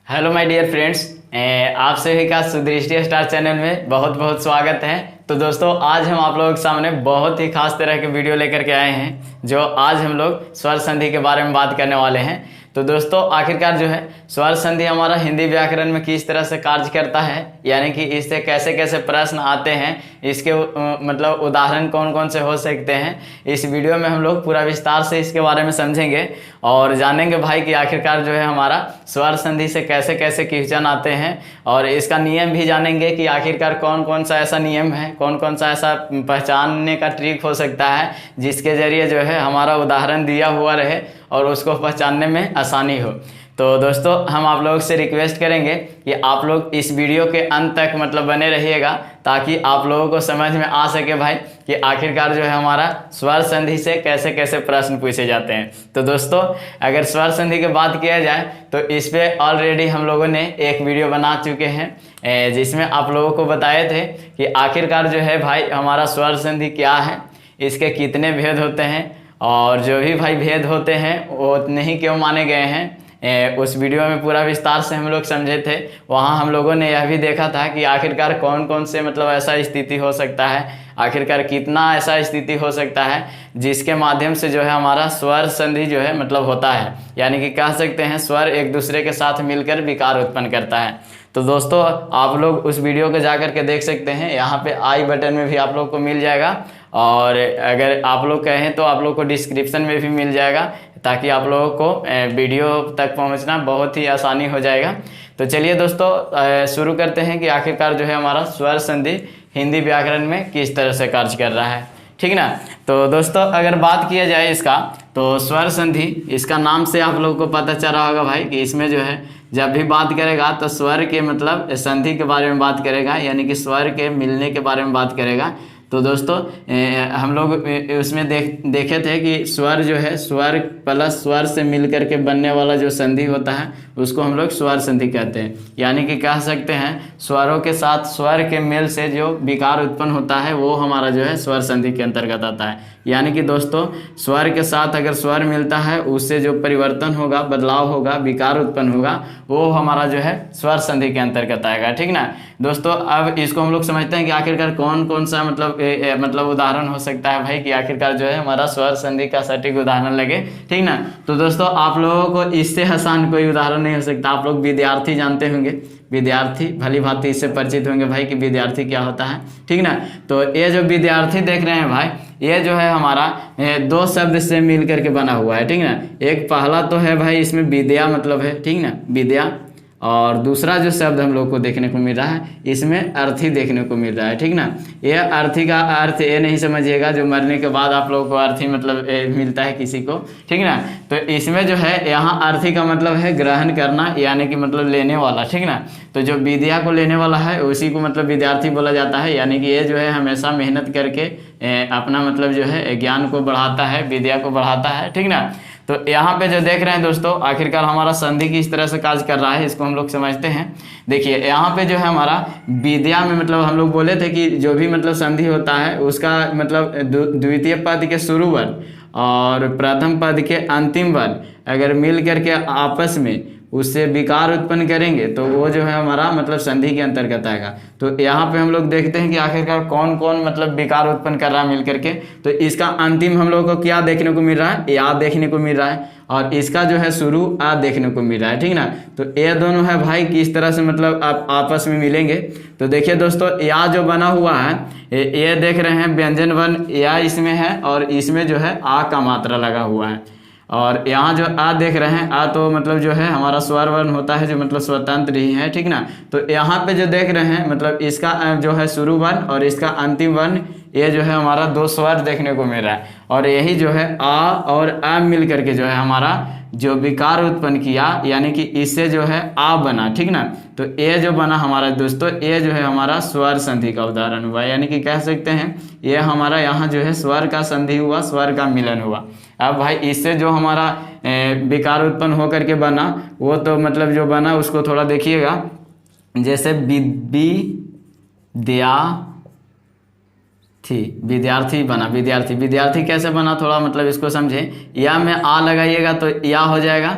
Hello my dear friends, आप सभी का सुदृष्टि स्टार चैनल में बहुत बहुत स्वागत है। तो दोस्तों, आज हम आप लोगों के सामने बहुत ही खास तरह के वीडियो लेकर के आए हैं, जो आज हम लोग स्वर संधि के बारे में बात करने वाले हैं। तो दोस्तों, आखिरकार जो है स्वर संधि हमारा हिंदी व्याकरण में किस तरह से कार्य करता है, यानी कि इससे कैसे कैसे प्रश्न आते हैं, इसके मतलब उदाहरण कौन कौन से हो सकते हैं, इस वीडियो में हम लोग पूरा विस्तार से इसके बारे में समझेंगे और जानेंगे भाई कि आखिरकार जो है हमारा स्वर संधि से कैसे कैसे क्वेश्चन आते हैं, और इसका नियम भी जानेंगे कि आखिरकार कौन कौन सा ऐसा नियम है, कौन कौन सा ऐसा पहचानने का ट्रिक हो सकता है जिसके जरिए जो है हमारा उदाहरण दिया हुआ रहे और उसको पहचानने में आसानी हो। तो दोस्तों, हम आप लोगों से रिक्वेस्ट करेंगे कि आप लोग इस वीडियो के अंत तक मतलब बने रहिएगा, ताकि आप लोगों को समझ में आ सके भाई कि आखिरकार जो है हमारा स्वर संधि से कैसे कैसे प्रश्न पूछे जाते हैं। तो दोस्तों, अगर स्वर संधि की बात किया जाए तो इस पे ऑलरेडी हम लोगों ने एक वीडियो बना चुके हैं, जिसमें आप लोगों को बताए थे कि आखिरकार जो है भाई हमारा स्वर संधि क्या है, इसके कितने भेद होते हैं, और जो भी भाई भेद होते हैं वो उतने ही क्यों माने गए हैं। उस वीडियो में पूरा विस्तार से हम लोग समझे थे। वहाँ हम लोगों ने यह भी देखा था कि आखिरकार कौन कौन से मतलब ऐसा स्थिति हो सकता है, आखिरकार कितना ऐसा स्थिति हो सकता है जिसके माध्यम से जो है हमारा स्वर संधि जो है मतलब होता है, यानी कि कह सकते हैं स्वर एक दूसरे के साथ मिलकर विकार उत्पन्न करता है। तो दोस्तों, आप लोग उस वीडियो को जाकर के देख सकते हैं, यहाँ पे आई बटन में भी आप लोग को मिल जाएगा, और अगर आप लोग कहें तो आप लोग को डिस्क्रिप्शन में भी मिल जाएगा, ताकि आप लोगों को वीडियो तक पहुंचना बहुत ही आसानी हो जाएगा। तो चलिए दोस्तों, शुरू करते हैं कि आखिरकार जो है हमारा स्वर संधि हिंदी व्याकरण में किस तरह से कार्य कर रहा है, ठीक ना। तो दोस्तों, अगर बात किया जाए इसका, तो स्वर संधि, इसका नाम से आप लोगों को पता चल रहा होगा भाई कि इसमें जो है जब भी बात करेगा तो स्वर के मतलब संधि के बारे में बात करेगा, यानी कि स्वर के मिलने के बारे में बात करेगा। तो दोस्तों, हम लोग उसमें देखे थे कि स्वर जो है स्वर प्लस स्वर से मिलकर के बनने वाला जो संधि होता है उसको हम लोग स्वर संधि कहते हैं, यानी कि कह सकते हैं स्वरों के साथ स्वर के मेल से जो विकार उत्पन्न होता है वो हमारा जो है स्वर संधि के अंतर्गत आता है। यानी कि दोस्तों, स्वर के साथ अगर स्वर मिलता है उससे जो परिवर्तन होगा, बदलाव होगा, विकार उत्पन्न होगा, वो हमारा जो है स्वर संधि के अंतर्गत आएगा, ठीक ना दोस्तों। अब इसको हम लोग समझते हैं कि आखिरकार कौन कौन सा मतलब उदाहरण हो सकता है भाई कि आखिरकार जो है हमारा स्वर संधि का सटीक उदाहरण लगे, ठीक ना। तो दोस्तों, आप लोगों को इससे आसान कोई उदाहरण नहीं हो सकता। आप लोग विद्यार्थी जानते होंगे, विद्यार्थी भली भांति इससे परिचित होंगे भाई कि विद्यार्थी क्या होता है, ठीक ना। तो ये जो विद्यार्थी देख रहे हैं भाई, ये जो है हमारा दो शब्द से मिल करके बना हुआ है, ठीक ना। एक पहला तो है भाई इसमें विद्या मतलब है, ठीक ना, विद्या, और दूसरा जो शब्द हम लोग को देखने को मिल रहा है इसमें अर्थी देखने को मिल रहा है, ठीक ना। ये अर्थी का अर्थ ये नहीं समझिएगा जो मरने के बाद आप लोगों को अर्थी मतलब मिलता है किसी को, ठीक ना। तो इसमें जो है यहाँ अर्थी का मतलब है ग्रहण करना, यानी कि मतलब लेने वाला, ठीक ना। तो जो विद्या को लेने वाला है उसी को मतलब विद्यार्थी बोला जाता है, यानी कि ये जो है हमेशा मेहनत करके अपना मतलब जो है ज्ञान को बढ़ाता है, विद्या को बढ़ाता है, ठीक ना। तो यहाँ पे जो देख रहे हैं दोस्तों, आखिरकार हमारा संधि किस तरह से कार्य कर रहा है इसको हम लोग समझते हैं। देखिए, यहाँ पे जो है हमारा विद्या में मतलब हम लोग बोले थे कि जो भी मतलब संधि होता है उसका मतलब द्वितीय पद के शुरू वर्ण और प्रथम पद के अंतिम वर्ण अगर मिल करके आपस में उससे विकार उत्पन्न करेंगे तो वो जो है हमारा मतलब संधि के अंतर्गत आएगा। तो यहाँ पे हम लोग देखते हैं कि आखिरकार कौन कौन मतलब विकार उत्पन्न कर रहा है मिल करके। तो इसका अंतिम हम लोग को क्या देखने को मिल रहा है, या देखने को मिल रहा है, और इसका जो है शुरू आ देखने को मिल रहा है, ठीक ना। तो ये दोनों है भाई किस तरह से मतलब आप आपस में मिलेंगे। तो देखिए दोस्तों, या जो बना हुआ है ये देख रहे हैं व्यंजन वर्ण या इसमें है, और इसमें जो है आ का मात्रा लगा हुआ है, और यहाँ जो आ देख रहे हैं आ तो मतलब जो है हमारा स्वर वर्ण होता है जो मतलब स्वतंत्र ही है, ठीक ना। तो यहाँ पे जो देख रहे हैं मतलब इसका जो है शुरू वर्ण और इसका अंतिम वर्ण, ये जो है हमारा दो स्वर देखने को मिल रहा है, और यही जो है आ और आ मिल करके जो है हमारा जो विकार उत्पन्न किया, यानी कि इससे जो है आ बना, ठीक ना। तो ये जो बना हमारा दोस्तों, ये जो है हमारा स्वर संधि का उदाहरण हुआ, यानी कि कह सकते हैं ये हमारा यहाँ जो है स्वर का संधि हुआ, स्वर का मिलन हुआ। अब भाई इससे जो हमारा विकार उत्पन्न होकर के बना वो तो मतलब जो बना उसको थोड़ा देखिएगा, जैसे विद्यार्थी बना, विद्यार्थी कैसे बना थोड़ा मतलब इसको समझें। या में आ लगाइएगा तो या हो जाएगा,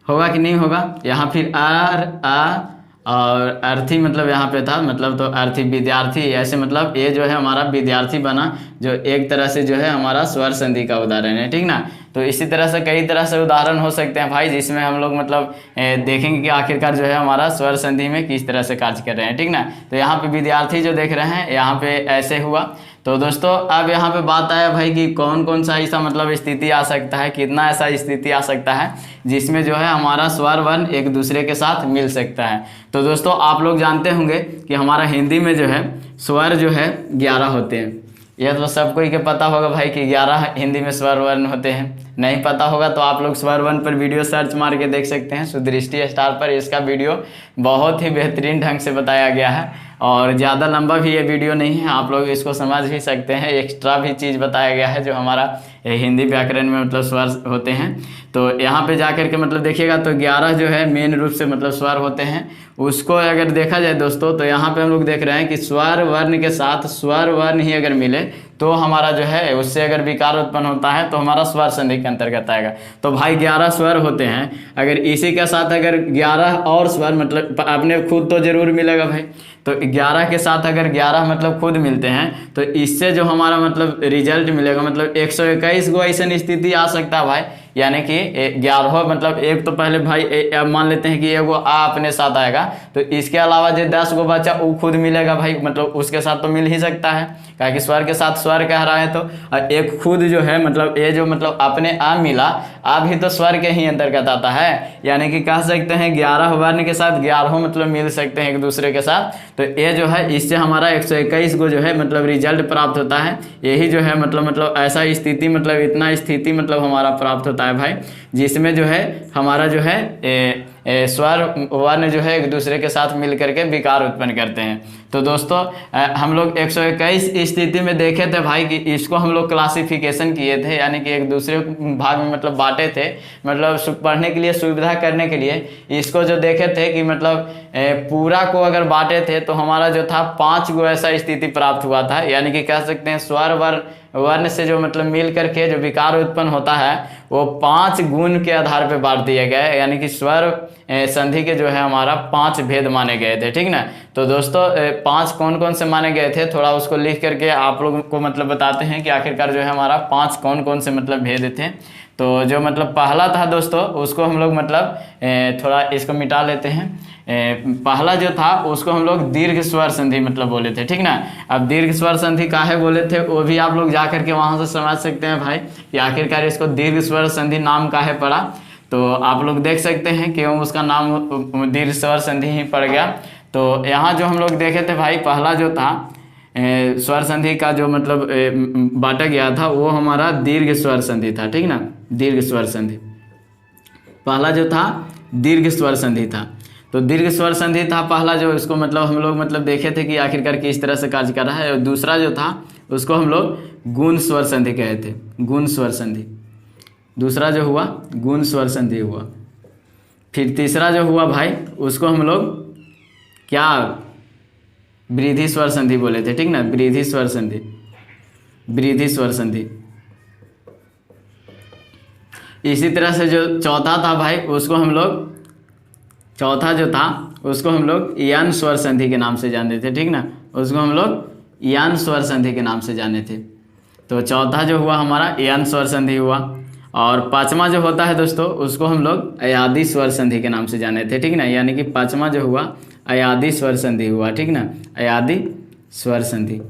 होगा कि नहीं होगा। यहाँ फिर आर आ और अर्थी मतलब यहाँ पे था, मतलब तो अर्थी विद्यार्थी, ऐसे मतलब ये जो है हमारा विद्यार्थी बना, जो एक तरह से जो है हमारा स्वर संधि का उदाहरण है, ठीक ना। तो इसी तरह से कई तरह से उदाहरण हो सकते हैं भाई, जिसमें हम लोग मतलब देखेंगे कि आखिरकार जो है हमारा स्वर संधि में किस तरह से कार्य कर रहे हैं, ठीक ना। तो यहाँ पे विद्यार्थी जो देख रहे हैं, यहाँ पे ऐसे हुआ। तो दोस्तों अब यहाँ पे बात आया भाई कि कौन कौन सा ऐसा मतलब स्थिति आ सकता है, कितना ऐसा स्थिति आ सकता है जिसमें जो है हमारा स्वर वर्ण एक दूसरे के साथ मिल सकता है। तो दोस्तों आप लोग जानते होंगे कि हमारा हिंदी में जो है स्वर जो है 11 होते हैं। यह तो सबको ही के पता होगा भाई कि 11 हिंदी में स्वर वर्ण होते हैं। नहीं पता होगा तो आप लोग स्वर वर्ण पर वीडियो सर्च मार के देख सकते हैं, सुदृष्टि स्टार पर इसका वीडियो बहुत ही बेहतरीन ढंग से बताया गया है और ज़्यादा लंबा भी ये वीडियो नहीं है, आप लोग इसको समझ भी सकते हैं। एक्स्ट्रा भी चीज़ बताया गया है जो हमारा हिंदी व्याकरण में मतलब स्वर होते हैं। तो यहाँ पे जाकर के मतलब देखिएगा तो 11 जो है मेन रूप से मतलब स्वर होते हैं। उसको अगर देखा जाए दोस्तों तो यहाँ पे हम लोग देख रहे हैं कि स्वर वर्ण के साथ स्वर वर्ण ही अगर मिले तो हमारा जो है उससे अगर विकार उत्पन्न होता है तो हमारा स्वर संधि के अंतर्गत आएगा। तो भाई 11 स्वर होते हैं, अगर इसी के साथ अगर 11 और स्वर मतलब अपने खुद तो जरूर मिलेगा भाई, तो 11 के साथ अगर 11 मतलब खुद मिलते हैं तो इससे जो हमारा मतलब रिजल्ट मिलेगा मतलब 121 गो ऐसी स्थिति आ सकता है भाई। यानी कि 11 मतलब एक तो पहले भाई अब मान लेते हैं कि एगो आ अपने साथ आएगा, तो इसके अलावा जो 10 गो बचा वो खुद मिलेगा भाई, मतलब उसके साथ तो मिल ही सकता है, क्योंकि स्वर के साथ स्वर कह रहा है। तो और एक खुद जो है मतलब ये जो मतलब अपने आ मिला, आ भी तो स्वर के ही अंतर्गत आता है। यानी कि कह सकते हैं 11 वर्ण के साथ 11 मतलब मिल सकते हैं एक दूसरे के साथ। तो ये जो है इससे हमारा 121 को जो है मतलब रिजल्ट प्राप्त होता है। यही जो है मतलब ऐसा स्थिति मतलब इतना स्थिति मतलब हमारा प्राप्त होता है भाई, जिसमें जो है हमारा जो है स्वर वर्ण जो है एक दूसरे के साथ मिल करके विकार उत्पन्न करते हैं। तो दोस्तों हम लोग 121 स्थिति में देखे थे भाई कि इसको हम लोग क्लासिफिकेशन किए थे, यानी कि एक दूसरे भाग में मतलब बांटे थे, मतलब पढ़ने के लिए सुविधा करने के लिए इसको जो देखे थे कि मतलब पूरा को अगर बांटे थे तो हमारा जो था 5 गो ऐसा स्थिति प्राप्त हुआ था। यानी कि कह सकते हैं स्वर वर्ण से जो मतलब मिल करके जो विकार उत्पन्न होता है वो 5 गुण के आधार पे बांट दिए गए, यानी कि स्वर संधि के जो है हमारा 5 भेद माने गए थे, ठीक ना। तो दोस्तों 5 कौन कौन से माने गए थे, थोड़ा उसको लिख करके आप लोगों को मतलब बताते हैं कि आखिरकार जो है हमारा 5 कौन कौन से मतलब भेद थे। तो जो मतलब पहला था दोस्तों उसको हम लोग मतलब थोड़ा इसको मिटा लेते हैं। पहला जो था उसको हम लोग दीर्घ स्वर संधि मतलब बोले थे, ठीक ना। अब दीर्घ स्वर संधि काहे बोले थे वो भी आप लोग जा करके वहाँ से समझ सकते हैं भाई कि आखिरकार इसको दीर्घ स्वर संधि नाम काहे पड़ा। तो आप लोग देख सकते हैं कि उसका नाम दीर्घ स्वर संधि ही पड़ गया। तो यहाँ जो हम लोग देखे थे भाई पहला जो था स्वर संधि का जो मतलब बांटा गया था वो हमारा दीर्घ स्वर संधि था, ठीक ना। दीर्घ स्वर संधि पहला जो था दीर्घ स्वर संधि था। तो दीर्घ स्वर संधि था पहला जो, इसको मतलब हम लोग मतलब देखे थे कि आखिरकार किस तरह से कार्य कर रहा है। और दूसरा जो था उसको हम लोग गुण स्वर संधि कहे थे, गुण स्वर संधि। दूसरा जो हुआ गुण स्वर संधि हुआ। फिर तीसरा जो हुआ भाई उसको हम लोग क्या वृद्धि स्वर संधि बोले थे, ठीक ना। वृद्धि स्वर संधि, वृद्धि स्वर संधि। इसी तरह से जो चौथा था भाई उसको हम लोग, चौथा जो था उसको हम लोग यन स्वर संधि के नाम से जानते थे, ठीक ना। उसको हम लोग यन स्वर संधि के नाम से जाने थे। तो चौथा जो हुआ हमारा यन स्वर संधि हुआ। और पांचवा जो होता है दोस्तों उसको हम लोग अयादी स्वर संधि के नाम से जाने थे, ठीक ना। यानी कि पांचवा जो हुआ अयादी स्वर संधि हुआ, ठीक ना। अयादी स्वर संधि।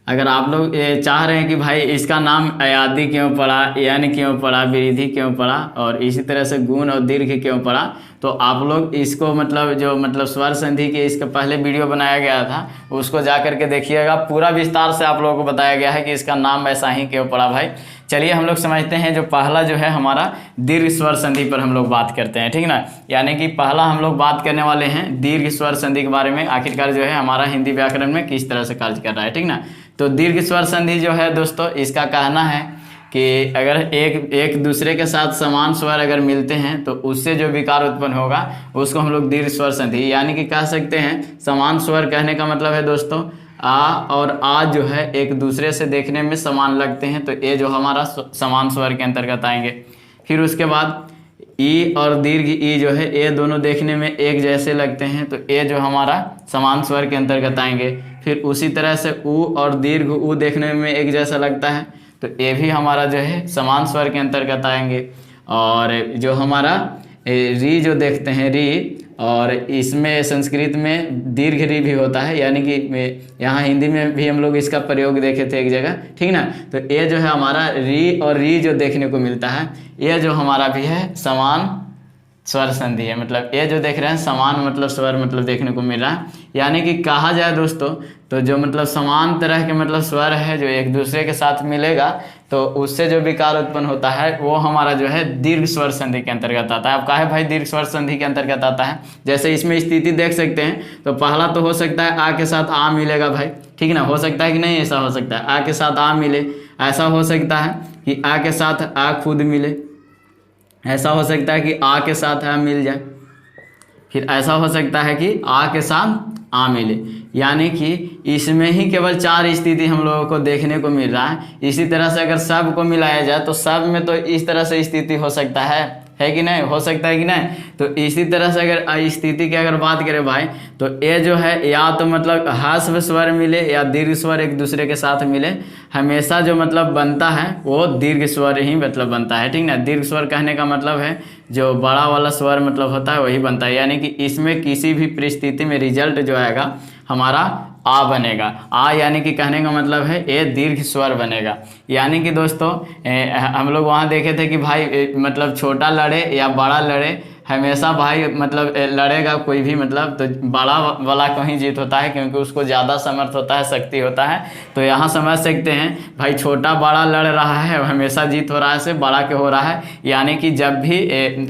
अगर आप लोग ये चाह रहे हैं कि भाई इसका नाम अयादी क्यों पड़ा, यन क्यों पड़ा, वृद्धि क्यों पड़ा और इसी तरह से गुण और दीर्घ क्यों पड़ा, तो आप लोग इसको मतलब जो मतलब स्वर संधि के इसका पहले वीडियो बनाया गया था उसको जा करके देखिएगा, पूरा विस्तार से आप लोगों को बताया गया है कि इसका नाम ऐसा ही क्यों पड़ा भाई। चलिए हम लोग समझते हैं जो पहला जो है हमारा दीर्घ स्वर संधि पर हम लोग बात करते हैं, ठीक ना। यानी कि पहला हम लोग बात करने वाले हैं दीर्घ स्वर संधि के बारे में, आखिरकार जो है हमारा हिंदी व्याकरण में किस तरह से कार्य कर रहा है, ठीक ना। तो दीर्घ स्वर संधि जो है दोस्तों इसका कहना है कि अगर एक दूसरे के साथ समान स्वर अगर मिलते हैं तो उससे जो विकार उत्पन्न होगा उसको हम लोग दीर्घ स्वर संधि, यानी कि कह सकते हैं समान स्वर कहने का मतलब है दोस्तों आ और आ जो है एक दूसरे से देखने में समान लगते हैं तो ये जो हमारा समान स्वर के अंतर्गत आएंगे। फिर उसके बाद ई और दीर्घ ई जो है ये दोनों देखने में एक जैसे लगते हैं, तो ये जो हमारा समान स्वर के अंतर्गत आएंगे। फिर उसी तरह से ऊ और दीर्घ ऊ देखने में एक जैसा लगता है, तो ये भी हमारा जो है समान स्वर के अंतर्गत आएंगे। और जो हमारा री जो देखते हैं री, और इसमें संस्कृत में दीर्घ री भी होता है, यानी कि यहाँ हिंदी में भी हम लोग इसका प्रयोग देखे थे एक जगह, ठीक ना। तो ये जो है हमारा री और री जो देखने को मिलता है, ये जो हमारा भी है समान स्वर संधि है। मतलब ये जो देख रहे हैं समान मतलब स्वर मतलब देखने को मिल रहा है। यानी कि कहा जाए दोस्तों तो जो मतलब समान तरह के मतलब स्वर है जो एक दूसरे के साथ मिलेगा, तो उससे जो विकार उत्पन्न होता है वो हमारा जो है दीर्घ स्वर संधि के अंतर्गत आता है। अब कहा है भाई दीर्घ स्वर संधि के अंतर्गत आता है, जैसे इसमें स्थिति देख सकते हैं, तो पहला तो हो सकता है आ के साथ आ मिलेगा भाई, ठीक ना। हो सकता है कि नहीं, ऐसा हो सकता है आ के साथ आ मिले, ऐसा हो सकता है कि आ के साथ आ खुद मिले, ऐसा हो सकता है कि आ के साथ आ मिल जाए, फिर ऐसा हो सकता है कि आ के साथ आ मिले। यानी कि इसमें ही केवल 4 स्थिति हम लोगों को देखने को मिल रहा है। इसी तरह से अगर सब को मिलाया जाए तो सब में तो इस तरह से स्थिति हो सकता है कि नहीं, हो सकता है कि नहीं। तो इसी तरह से अगर स्थिति की अगर बात करें भाई, तो ये जो है या तो मतलब ह्रस्व स्वर मिले या दीर्घ स्वर एक दूसरे के साथ मिले, हमेशा जो मतलब बनता है वो दीर्घ स्वर ही मतलब बनता है, ठीक ना। दीर्घ स्वर कहने का मतलब है जो बड़ा वाला स्वर मतलब होता है वही बनता है। यानी कि इसमें किसी भी परिस्थिति में रिजल्ट जो आएगा हमारा आ बनेगा। आ यानी कि कहने का मतलब है ये दीर्घ स्वर बनेगा। यानी कि दोस्तों हम लोग वहाँ देखे थे कि भाई मतलब छोटा लड़े या बड़ा लड़े, हमेशा भाई मतलब लड़ेगा कोई भी मतलब तो बड़ा वाला को ही जीत होता है, क्योंकि उसको ज़्यादा समर्थ होता है, शक्ति होता है। तो यहाँ समझ सकते हैं भाई छोटा बड़ा लड़ रहा है, हमेशा जीत हो रहा है, से बड़ा के हो रहा है। यानी कि जब भी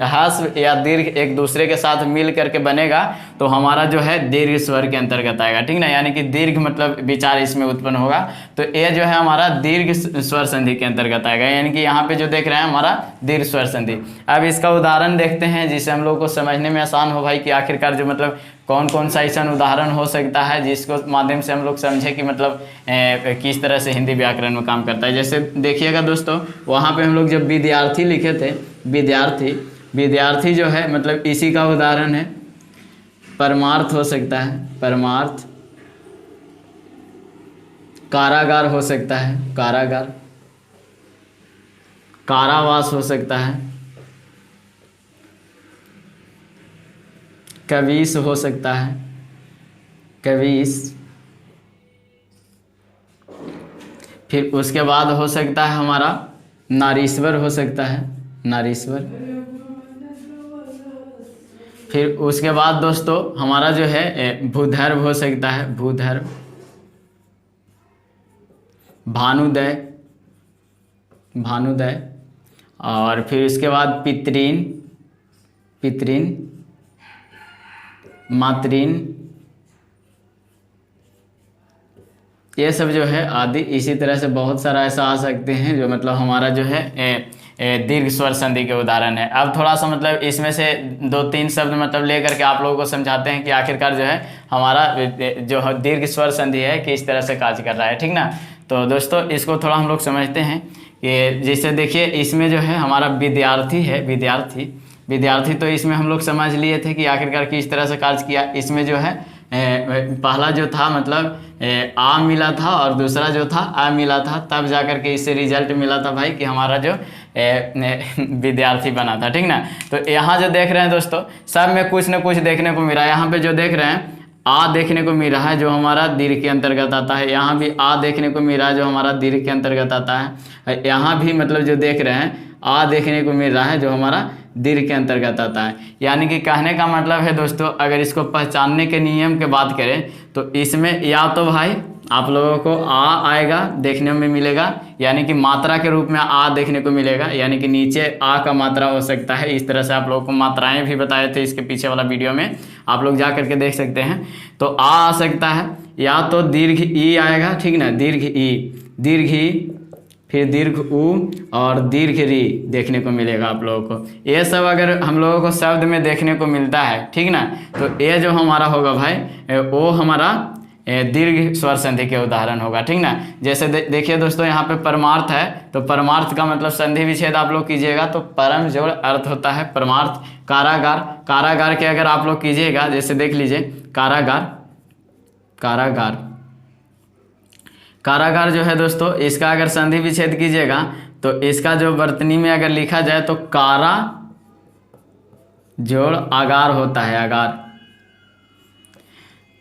ह्रस्व या दीर्घ एक दूसरे के साथ मिल करके बनेगा तो हमारा जो है दीर्घ स्वर के अंतर्गत आएगा, ठीक ना। यानी कि दीर्घ मतलब विचार इसमें उत्पन्न होगा, तो ये जो है हमारा दीर्घ स्वर संधि के अंतर्गत आएगा। यानी कि यहाँ पे जो देख रहे हैं हमारा दीर्घ स्वर संधि। अब इसका उदाहरण देखते हैं जिससे हम लोग को समझने में आसान हो भाई कि आखिरकार जो मतलब कौन कौन सा ऐसा उदाहरण हो सकता है जिसको माध्यम से हम लोग समझे कि मतलब किस तरह से हिंदी व्याकरण में काम करता है। जैसे देखिएगा दोस्तों, वहाँ पे हम लोग जब विद्यार्थी लिखे थे, विद्यार्थी जो है मतलब इसी का उदाहरण है। परमार्थ हो सकता है, परमार्थ। कारागार हो सकता है, कारागार। कारावास हो सकता है, कवीस हो सकता है, कवीस। फिर उसके बाद हो सकता है हमारा नारीश्वर हो सकता है, नारीश्वर। फिर उसके बाद दोस्तों हमारा जो है भूधर्व हो सकता है, भूधर्व। भानुदय, भानुदय। और फिर उसके बाद पितृन, पितृन। मातृन, ये सब जो है आदि। इसी तरह से बहुत सारा ऐसा आ सकते हैं जो मतलब हमारा जो है दीर्घ स्वर संधि के उदाहरण है। अब थोड़ा सा मतलब इसमें से 2-3 शब्द मतलब लेकर के आप लोगों को समझाते हैं कि आखिरकार जो है हमारा जो दीर्घ स्वर संधि है किस तरह से कार्य कर रहा है, ठीक ना। तो दोस्तों इसको थोड़ा हम लोग समझते हैं कि जैसे देखिए इसमें जो है हमारा विद्यार्थी है, विद्यार्थी तो इसमें हम लोग समझ लिए थे कि आखिरकार किस तरह से कार्य किया। इसमें जो है पहला जो था मतलब आ मिला था और दूसरा जो था आ मिला था, तब जाकर के इससे रिजल्ट मिला था भाई कि हमारा जो विद्यार्थी बना था, ठीक ना। तो यहाँ जो देख रहे हैं दोस्तों सब में कुछ न कुछ देखने को मिला है। यहाँ पे जो देख रहे हैं आ देखने को मिल रहा है जो हमारा दीर्घ के अंतर्गत आता है, यहाँ भी आ देखने को मिल रहा है जो हमारा दीर्घ के अंतर्गत आता है। यहाँ भी मतलब जो देख रहे हैं आ देखने को मिल रहा है जो हमारा दीर्घ के अंतर्गत आता है। यानी कि कहने का मतलब है दोस्तों अगर इसको पहचानने के नियम की बात करें तो इसमें या तो भाई आप लोगों को आ आएगा देखने में मिलेगा, यानी कि मात्रा के रूप में आ देखने को मिलेगा, यानी कि नीचे आ का मात्रा हो सकता है। इस तरह से आप लोगों को मात्राएं भी बताए थे इसके पीछे वाला वीडियो में, आप लोग जा करके देख सकते हैं। तो आ सकता है, या तो दीर्घ ई आएगा, ठीक ना, दीर्घ ई, दीर्घ ई, फिर दीर्घ ऊ और दीर्घ री देखने को मिलेगा आप लोगों को। ये सब अगर हम लोगों को शब्द में देखने को मिलता है, ठीक ना, तो ये जो हमारा होगा भाई वो हमारा दीर्घ स्वर संधि के उदाहरण होगा, ठीक ना। जैसे देखिए दोस्तों, यहाँ पे परमार्थ है, तो परमार्थ का मतलब संधि विच्छेद आप लोग कीजिएगा तो परम जोड़ अर्थ होता है परमार्थ। कारागार, कारागार के अगर आप लोग कीजिएगा, जैसे देख लीजिए कारागार, कारागार, कारागार जो है दोस्तों, इसका अगर संधि विच्छेद कीजिएगा तो इसका जो वर्तनी में अगर लिखा जाए तो कारा जोड़ आगार होता है, आगार।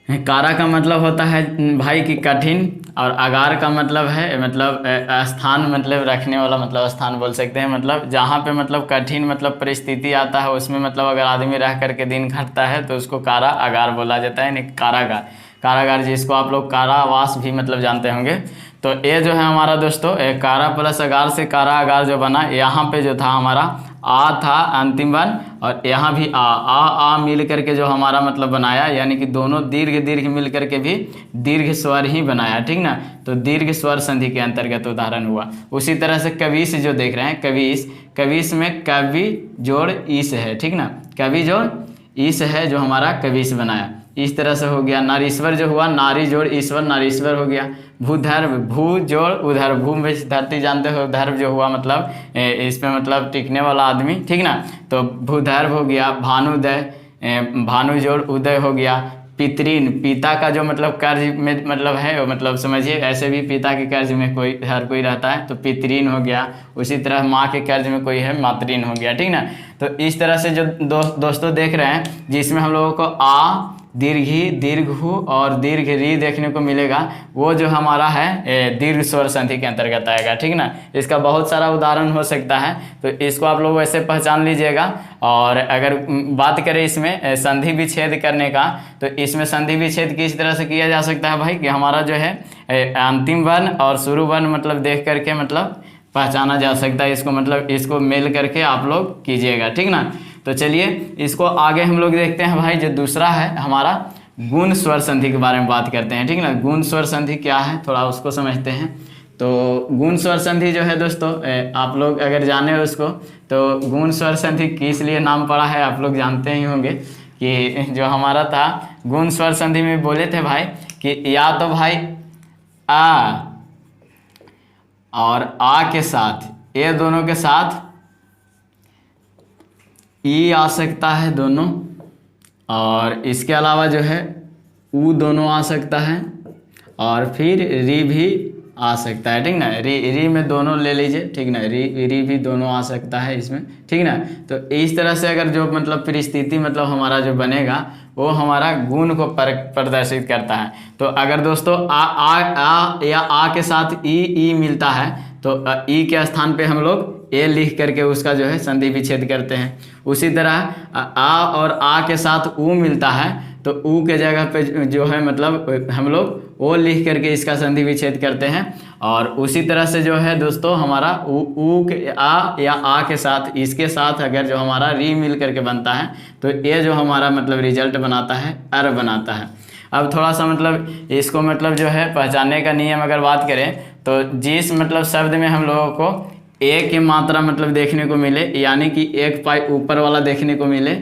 कारा का मतलब होता है भाई कि कठिन, और आगार का मतलब है मतलब स्थान, मतलब रखने वाला, मतलब स्थान बोल सकते हैं, मतलब जहाँ पे मतलब कठिन मतलब परिस्थिति आता है उसमें मतलब अगर आदमी रह करके दिन घटता है तो उसको कारा आगार बोला जाता है, यानी कारागार। कारागार जिसको आप लोग कारावास भी मतलब जानते होंगे। तो ये जो है हमारा दोस्तों कारा प्लस अगार से कारा आगार जो बना, यहाँ पे जो था हमारा आ था अंतिम वर्ण, और यहाँ भी आ मिल करके जो हमारा मतलब बनाया, यानी कि दोनों दीर्घ दीर्घ मिल करके भी दीर्घ स्वर ही बनाया, ठीक ना। तो दीर्घ स्वर संधि के अंतर्गत उदाहरण हुआ। उसी तरह से कवीस जो देख रहे हैं, कवीस, कवीस में कवि जोड़ ईस है, ठीक ना, कवि जोड़ ईस है जो हमारा कवीस बनाया। इस तरह से हो गया। नारीश्वर जो हुआ, नारी जोड़ ईश्वर, नारीश्वर हो गया। भूधर्व, भू जोड़ उधर, भू में धरती जानते हो, धर्व जो हुआ मतलब इसमें मतलब टिकने वाला आदमी, ठीक ना। तो भूधर्व हो गया। भानुदय, भानु जोड़ उदय हो गया। पितरीन, पिता का जो मतलब कर्ज में मतलब है, मतलब समझिए ऐसे भी पिता के कर्ज में कोई हर कोई रहता है, तो पितरीन हो गया। उसी तरह माँ के कर्ज में कोई है, मातरीन हो गया, ठीक ना। तो इस तरह से जो दोस्तों देख रहे हैं, जिसमें हम लोगों को आ, दीर्घी, दीर्घ और दीर्घ री देखने को मिलेगा, वो जो हमारा है दीर्घ स्वर संधि के अंतर्गत आएगा, ठीक ना। इसका बहुत सारा उदाहरण हो सकता है, तो इसको आप लोग वैसे पहचान लीजिएगा। और अगर बात करें इसमें संधि विच्छेद करने का, तो इसमें संधि विच्छेद किस तरह से किया जा सकता है भाई, कि हमारा जो है अंतिम वर्ण और शुरू वर्ण मतलब देख करके मतलब पहचाना जा सकता है। इसको मतलब इसको मेल करके आप लोग कीजिएगा, ठीक ना। तो चलिए इसको आगे हम लोग देखते हैं भाई। जो दूसरा है हमारा गुण स्वर संधि के बारे में बात करते हैं, ठीक ना। गुण स्वर संधि क्या है थोड़ा उसको समझते हैं। तो गुण स्वर संधि जो है दोस्तों, आप लोग अगर जाने उसको, तो गुण स्वर संधि किस लिए नाम पड़ा है आप लोग जानते ही होंगे, कि जो हमारा था गुण स्वर संधि में बोले थे भाई कि या तो भाई आ और आ के साथ, ये दोनों के साथ ई आ सकता है दोनों, और इसके अलावा जो है ऊ दोनों आ सकता है, और फिर री भी आ सकता है, ठीक ना। री में दोनों ले लीजिए, ठीक ना, री भी दोनों आ सकता है इसमें, ठीक ना। तो इस तरह से अगर जो मतलब परिस्थिति मतलब हमारा जो बनेगा वो हमारा गुण को प्रदर्शित करता है। तो अगर दोस्तों आ या आ के साथ ई मिलता है, तो ई के स्थान पे हम लोग ए लिख करके उसका जो है संधि विच्छेद करते हैं। उसी तरह आ और आ के साथ ऊ मिलता है, तो ऊ के जगह पे जो है मतलब हम लोग ओ लिख करके इसका संधि विच्छेद करते हैं। और उसी तरह से जो है दोस्तों हमारा ऊ के आ या आ के साथ, इसके साथ अगर जो हमारा री मिल करके बनता है, तो ये जो हमारा मतलब रिजल्ट बनाता है अर बनाता है। अब थोड़ा सा मतलब इसको मतलब जो है पहचानने का नियम अगर बात करें, तो जिस मतलब शब्द में हम लोगों को एक की मात्रा मतलब देखने को मिले, यानी कि एक पाई ऊपर वाला देखने को मिले,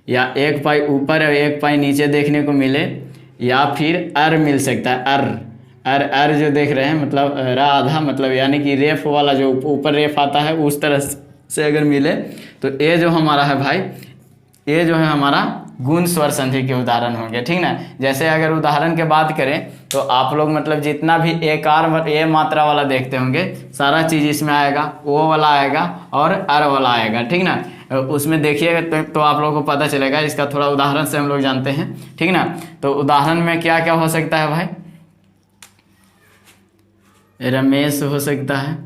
या एक पाई ऊपर और एक पाई नीचे देखने को मिले, या फिर अर मिल सकता है। अर जो देख रहे हैं मतलब रा आधा मतलब, यानी कि रेफ वाला जो ऊपर रेफ आता है उस तरह से अगर मिले, तो ये जो हमारा है भाई, ये जो है हमारा गुण स्वर संधि के उदाहरण होंगे, ठीक ना। जैसे अगर उदाहरण के बात करें, तो आप लोग मतलब जितना भी एकार ए मात्रा वाला देखते होंगे, सारा चीज़ इसमें आएगा, ओ वाला आएगा और अर वाला आएगा, ठीक ना। उसमें देखिएगा तो आप लोगों को पता चलेगा। इसका थोड़ा उदाहरण से हम लोग जानते हैं, ठीक ना। तो उदाहरण में क्या क्या हो सकता है भाई, रमेश हो सकता है,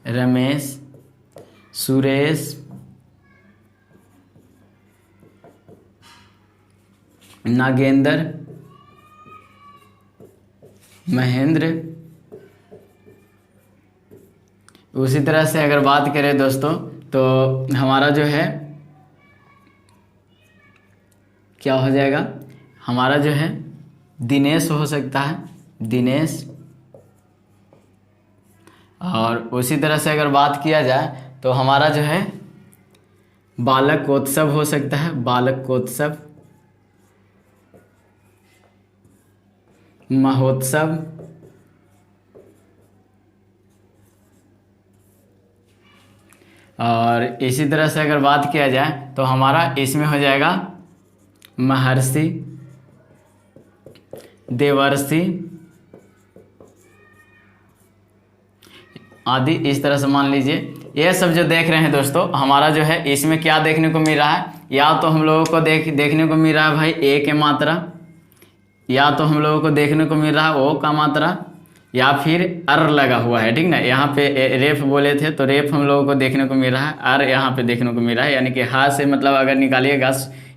रमेश, सुरेश, नागेंद्र, महेंद्र। उसी तरह से अगर बात करें दोस्तों, तो हमारा जो है क्या हो जाएगा, हमारा जो है दिनेश हो सकता है, दिनेश। और उसी तरह से अगर बात किया जाए, तो हमारा जो है बालकोत्सव हो सकता है, बालकोत्सव। महोत्सव, और इसी तरह से अगर बात किया जाए तो हमारा इसमें हो जाएगा महर्षि, देवर्षि आदि। इस तरह से मान लीजिए ये सब जो देख रहे हैं दोस्तों, हमारा जो है इसमें क्या देखने को मिल रहा है, या तो हम लोगों को देखने को मिल रहा है भाई ए के मात्रा, या तो हम लोगों को देखने को मिल रहा है ओ का मात्रा, या फिर अर लगा हुआ है, ठीक ना। यहाँ पे रेफ बोले थे तो रेफ हम लोगों को देखने को मिल रहा है, अर यहाँ पे देखने को मिल रहा है, यानी कि हा से मतलब अगर निकालिएगा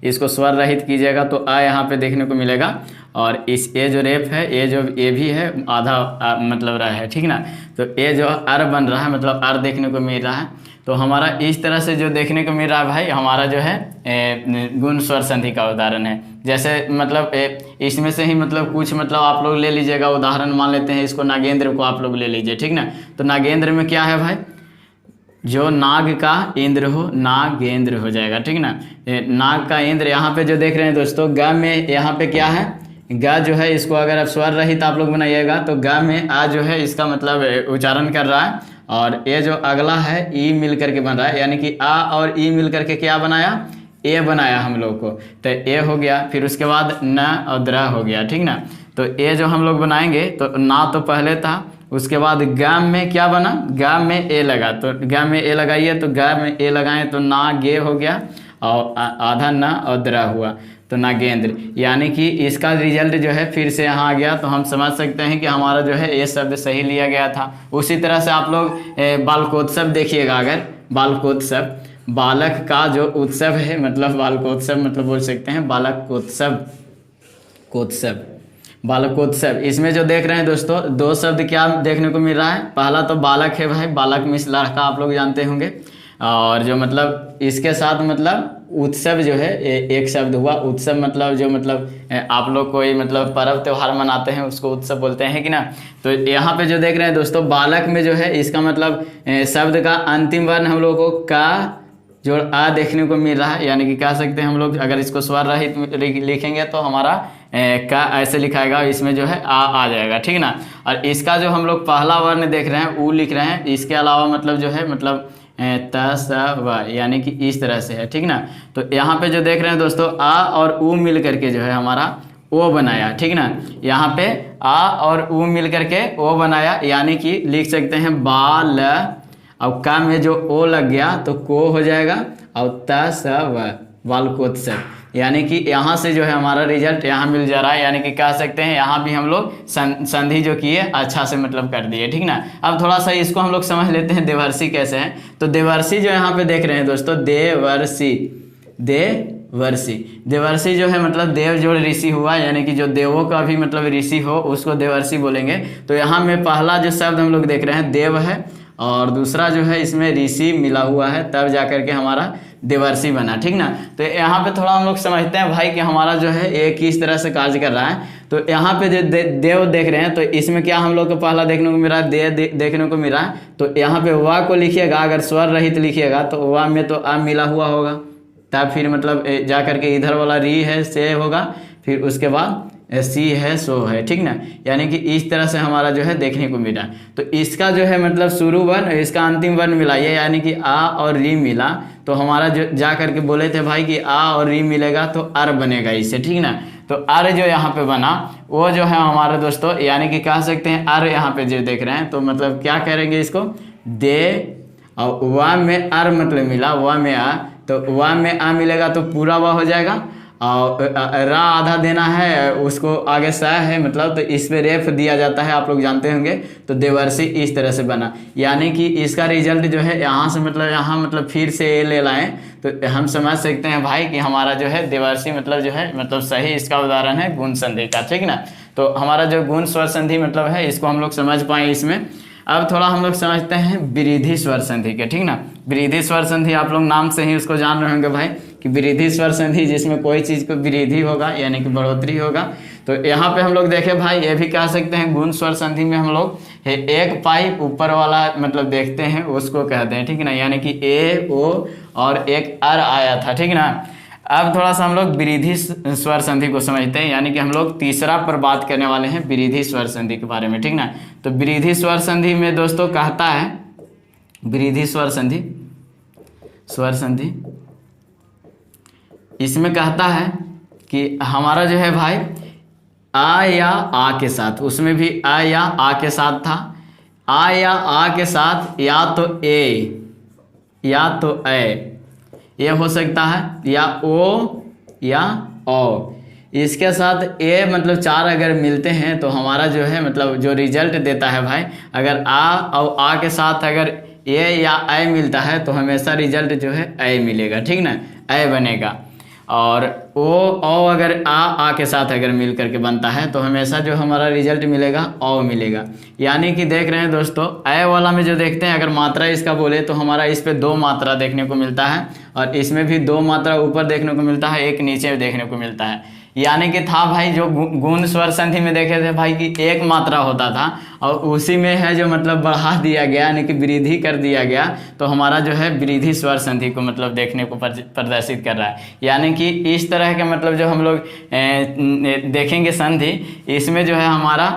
इसको स्वर रहित कीजिएगा तो आ यहाँ पे देखने को मिलेगा, और इस ए जो रेफ है, ए जो ए भी है आधा मतलब रहा है, ठीक ना। तो ए जो अर बन रहा है मतलब अर देखने को मिल रहा है। तो हमारा इस तरह से जो देखने को मिल रहा है भाई, हमारा जो है गुण स्वर संधि का उदाहरण है। जैसे मतलब इसमें से ही मतलब कुछ मतलब आप लोग ले लीजिएगा, उदाहरण मान लेते हैं इसको, नागेंद्र को आप लोग ले लीजिए, ठीक ना। तो नागेंद्र में क्या है भाई, जो नाग का इंद्र हो, नागेंद्र हो जाएगा, ठीक ना। नाग का इंद्र यहाँ पे जो देख रहे हैं दोस्तों, ग में यहाँ पे क्या है, ग जो है इसको अगर आप स्वर रहित आप लोग बनाइएगा तो ग में आ जो है इसका मतलब उच्चारण कर रहा है, और ए जो अगला है ई मिल करके बन रहा है, यानी कि आ और ई मिल करके क्या बनाया, ए बनाया हम लोग को। तो ए हो गया, फिर उसके बाद न और द्र हो गया, ठीक ना। तो ए जो हम लोग बनाएंगे तो ना तो पहले था, उसके बाद ग में क्या बना, ग में ए लगा, तो ग में ए लगाइए, तो ग में ए लगाएं तो ना गे हो गया, और आधा न और द्र हुआ तो नागेंद्र। यानी कि इसका रिजल्ट जो है फिर से यहाँ आ गया, तो हम समझ सकते हैं कि हमारा जो है ये शब्द सही लिया गया था। उसी तरह से आप लोग बालकोत्सव देखिएगा, अगर बालकोत्सव, बालक का जो उत्सव है मतलब बालकोत्सव मतलब बोल सकते हैं बालकोत्सव, कोत्सव, बालकोत्सव। इसमें जो देख रहे हैं दोस्तों, दो शब्द क्या देखने को मिल रहा है, पहला तो बालक है भाई, बालक मीन्स लड़का, आप लोग जानते होंगे, और जो मतलब इसके साथ मतलब उत्सव जो है एक शब्द हुआ। उत्सव मतलब जो मतलब आप लोग कोई मतलब पर्व त्योहार मनाते हैं उसको उत्सव बोलते हैं कि ना। तो यहाँ पे जो देख रहे हैं दोस्तों, बालक में जो है इसका मतलब शब्द का अंतिम वर्ण हम लोग को का जोड़ आ देखने को मिल रहा है, यानी कि कह सकते हैं हम लोग अगर इसको स्वर रहित लिखेंगे तो हमारा का ऐसे लिखाएगा, इसमें जो है आ जाएगा, ठीक ना। और इसका जो हम लोग पहला वर्ण देख रहे हैं ऊ लिख रहे हैं, इसके अलावा मतलब जो है मतलब त स व, यानी कि इस तरह से है, ठीक ना। तो यहाँ पे जो देख रहे हैं दोस्तों, आ और ऊ मिल करके जो है हमारा ओ बनाया, ठीक ना। यहाँ पे आ और ऊ मिल करके ओ बनाया, यानी कि लिख सकते हैं बाल, और का में जो ओ लग गया तो को हो जाएगा, और त स व, बालकोत्सव। यानी कि यहाँ से जो है हमारा रिजल्ट यहाँ मिल जा रहा है, यानी कि कह सकते हैं यहाँ भी हम लोग संधि जो किए अच्छा से मतलब कर दिए, ठीक ना। अब थोड़ा सा इसको हम लोग समझ लेते हैं देवर्षि कैसे है। तो देवर्षि जो यहाँ पे देख रहे हैं दोस्तों, देवर्षि, देवर्षि, देवर्षि जो है मतलब देव जोड़ ऋषि हुआ, यानी कि जो देवों का भी मतलब ऋषि हो उसको देवर्षि बोलेंगे। तो यहाँ में पहला जो शब्द हम लोग देख रहे हैं देव है, और दूसरा जो है इसमें ऋषि मिला हुआ है, तब जाकर के हमारा देवर्षि बना, ठीक ना। तो यहाँ पे थोड़ा हम लोग समझते हैं भाई कि हमारा जो है ये किस तरह से कार्य कर रहा है। तो यहाँ पे जो देव देख रहे हैं, तो इसमें क्या हम लोग को पहला देखने को मिल रहा है, देखने को मिल रहा है। तो यहाँ पे वा को लिखिएगा, अगर स्वर रहित लिखिएगा तो वा में तो आ मिला हुआ होगा, तब फिर मतलब जा करके इधर वाला री है से होगा, फिर उसके बाद सी है सो है, ठीक ना। यानी कि इस तरह से हमारा जो है देखने को मिला। तो इसका जो है मतलब शुरू वर्ण इसका अंतिम वर्ण मिला, ये यानी कि आ और री मिला, तो हमारा जो जा करके बोले थे भाई कि आ और री मिलेगा तो अर बनेगा इससे, ठीक ना। तो अर जो यहाँ पे बना वो जो है हमारे दोस्तों, यानी कि कह सकते हैं अर यहाँ पे जो देख रहे हैं, तो मतलब क्या करेंगे इसको, दे और वा में अर मतलब मिला, वा में आ, तो वा में आ मिलेगा तो पूरा वा हो जाएगा, और रा आधा देना है उसको, आगे सा है मतलब, तो इस पे रेफ दिया जाता है, आप लोग जानते होंगे। तो देवर्षि इस तरह से बना, यानी कि इसका रिजल्ट जो है यहाँ से मतलब यहाँ मतलब फिर से ए ले लाएं तो हम समझ सकते हैं भाई कि हमारा जो है देवर्षि मतलब जो है मतलब सही इसका उदाहरण है गुण संधि का, ठीक ना। तो हमारा जो गुण स्वर संधि मतलब है इसको हम लोग समझ पाए इसमें। अब थोड़ा हम लोग समझते हैं विरिधि स्वर संधि के, ठीक ना। विरिधि स्वर संधि आप लोग नाम से ही उसको जान रहे होंगे भाई कि विरिधि स्वर संधि जिसमें कोई चीज़ को विरिधि होगा यानी कि बढ़ोतरी होगा। तो यहाँ पे हम लोग देखें भाई, ये भी कह सकते हैं गुण स्वर संधि में हम लोग एक पाइप ऊपर वाला मतलब देखते हैं उसको कहते हैं, ठीक ना। यानी कि ए ओ और एक अर आया था, ठीक ना। अब थोड़ा सा हम लोग विरिधि स्वर संधि को समझते हैं, यानी कि हम लोग तीसरा पर बात करने वाले हैं विरिधि स्वर संधि के बारे में, ठीक ना। तो विरिधि स्वर संधि में दोस्तों कहता है, विरिधि स्वर संधि, स्वर संधि इसमें कहता है कि हमारा जो है भाई आ या आ के साथ, उसमें भी आ या आ के साथ था, आ या आ के साथ या तो ए या तो ए, ये हो सकता है, या ओ या ओ। इसके साथ ए मतलब चार अगर मिलते हैं तो हमारा जो है मतलब जो रिजल्ट देता है भाई, अगर आ और आ के साथ अगर ए या ए मिलता है तो हमेशा रिजल्ट जो है ए मिलेगा, ठीक ना, ए बनेगा। और ओ अगर आ के साथ अगर मिल करके बनता है तो हमेशा जो हमारा रिजल्ट मिलेगा ओ मिलेगा। यानी कि देख रहे हैं दोस्तों, ए वाला में जो देखते हैं अगर मात्रा इसका बोले तो हमारा इस पे दो मात्रा देखने को मिलता है, और इसमें भी दो मात्रा ऊपर देखने को मिलता है, एक नीचे देखने को मिलता है। यानी कि था भाई जो गुण स्वर संधि में देखे थे भाई कि एक मात्रा होता था, और उसी में है जो मतलब बढ़ा दिया गया, यानी कि वृद्धि कर दिया गया, तो हमारा जो है विरिधि स्वर संधि को मतलब देखने को प्रदर्शित कर रहा है। यानी कि इस तरह के मतलब जो हम लोग देखेंगे संधि, इसमें जो है हमारा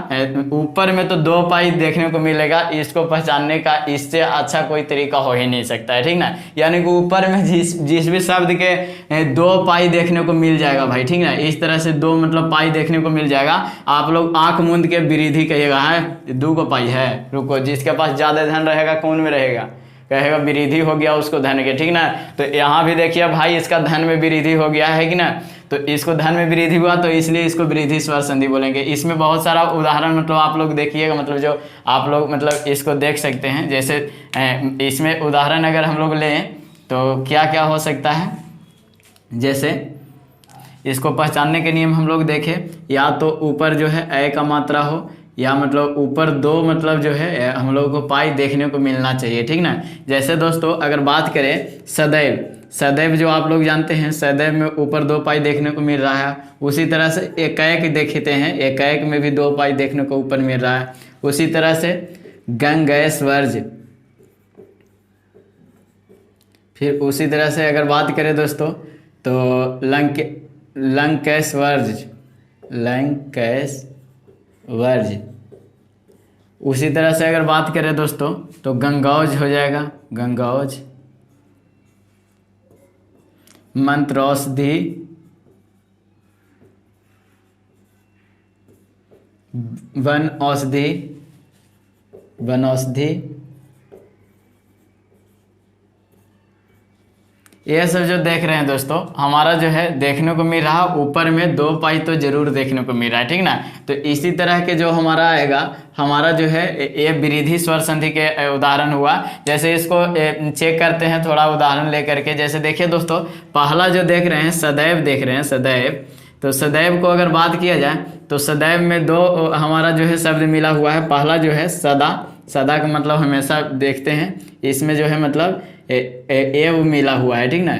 ऊपर में तो दो पाई देखने को मिलेगा, इसको पहचानने का इससे अच्छा कोई तरीका हो ही नहीं सकता है, ठीक ना। यानी कि ऊपर में जिस भी शब्द के दो पाई देखने को मिल जाएगा भाई, ठीक ना, इस तरह से दो मतलब पाई देखने को मिल जाएगा। आप लोग आंख मूंद के विरिधि कहिएगा, है दो को पाई है, रुको, जिसके पास ज्यादा धन रहेगा कौन में रहेगा, कहेगा विरिधि हो गया उसको धन के, ठीक ना। तो यहाँ भी देखिए भाई इसका धन में विरिधि हो गया है कि ना, तो इसको धन में विरिधि हुआ तो इसलिए इसको विरिधि स्वर संधि बोलेंगे। इसमें बहुत सारा उदाहरण मतलब आप लोग देखिएगा, मतलब जो आप लोग मतलब इसको देख सकते हैं। जैसे इसमें उदाहरण अगर हम लोग लें तो क्या क्या हो सकता है, जैसे इसको पहचानने के नियम हम लोग देखें, या तो ऊपर जो है ए का मात्रा हो, या मतलब ऊपर दो मतलब जो है हम लोगों को पाई देखने को मिलना चाहिए, ठीक ना। जैसे दोस्तों अगर बात करें सदैव, सदैव जो आप लोग जानते हैं, सदैव में ऊपर दो पाई देखने को मिल रहा है। उसी तरह से एकाएक देखते हैं, एकाएक में भी दो पाई देखने को ऊपर मिल रहा है। उसी तरह से गंगैस्वर्ज, फिर उसी तरह से अगर बात करें दोस्तों तो लंकेश्वर्ज, लंकेश्वर्ज। उसी तरह से अगर बात करें दोस्तों तो गंगौज हो जाएगा, गंगौज। मंत्रौषधि, वन औषधि, वन औषधि। ये सब जो देख रहे हैं दोस्तों हमारा जो है देखने को मिल रहा है, ऊपर में दो पाई तो जरूर देखने को मिल रहा है, ठीक ना। तो इसी तरह के जो हमारा आएगा, हमारा जो है ये विरिधि स्वर संधि के उदाहरण हुआ। जैसे इसको चेक करते हैं थोड़ा उदाहरण लेकर के। जैसे देखिए दोस्तों, पहला जो देख रहे हैं सदैव देख रहे हैं, सदैव। तो सदैव को अगर बात किया जाए तो सदैव में दो हमारा जो है शब्द मिला हुआ है। पहला जो है सदा, सदा का मतलब हमेशा देखते हैं, इसमें जो है मतलब एव मिला हुआ है, ठीक ना,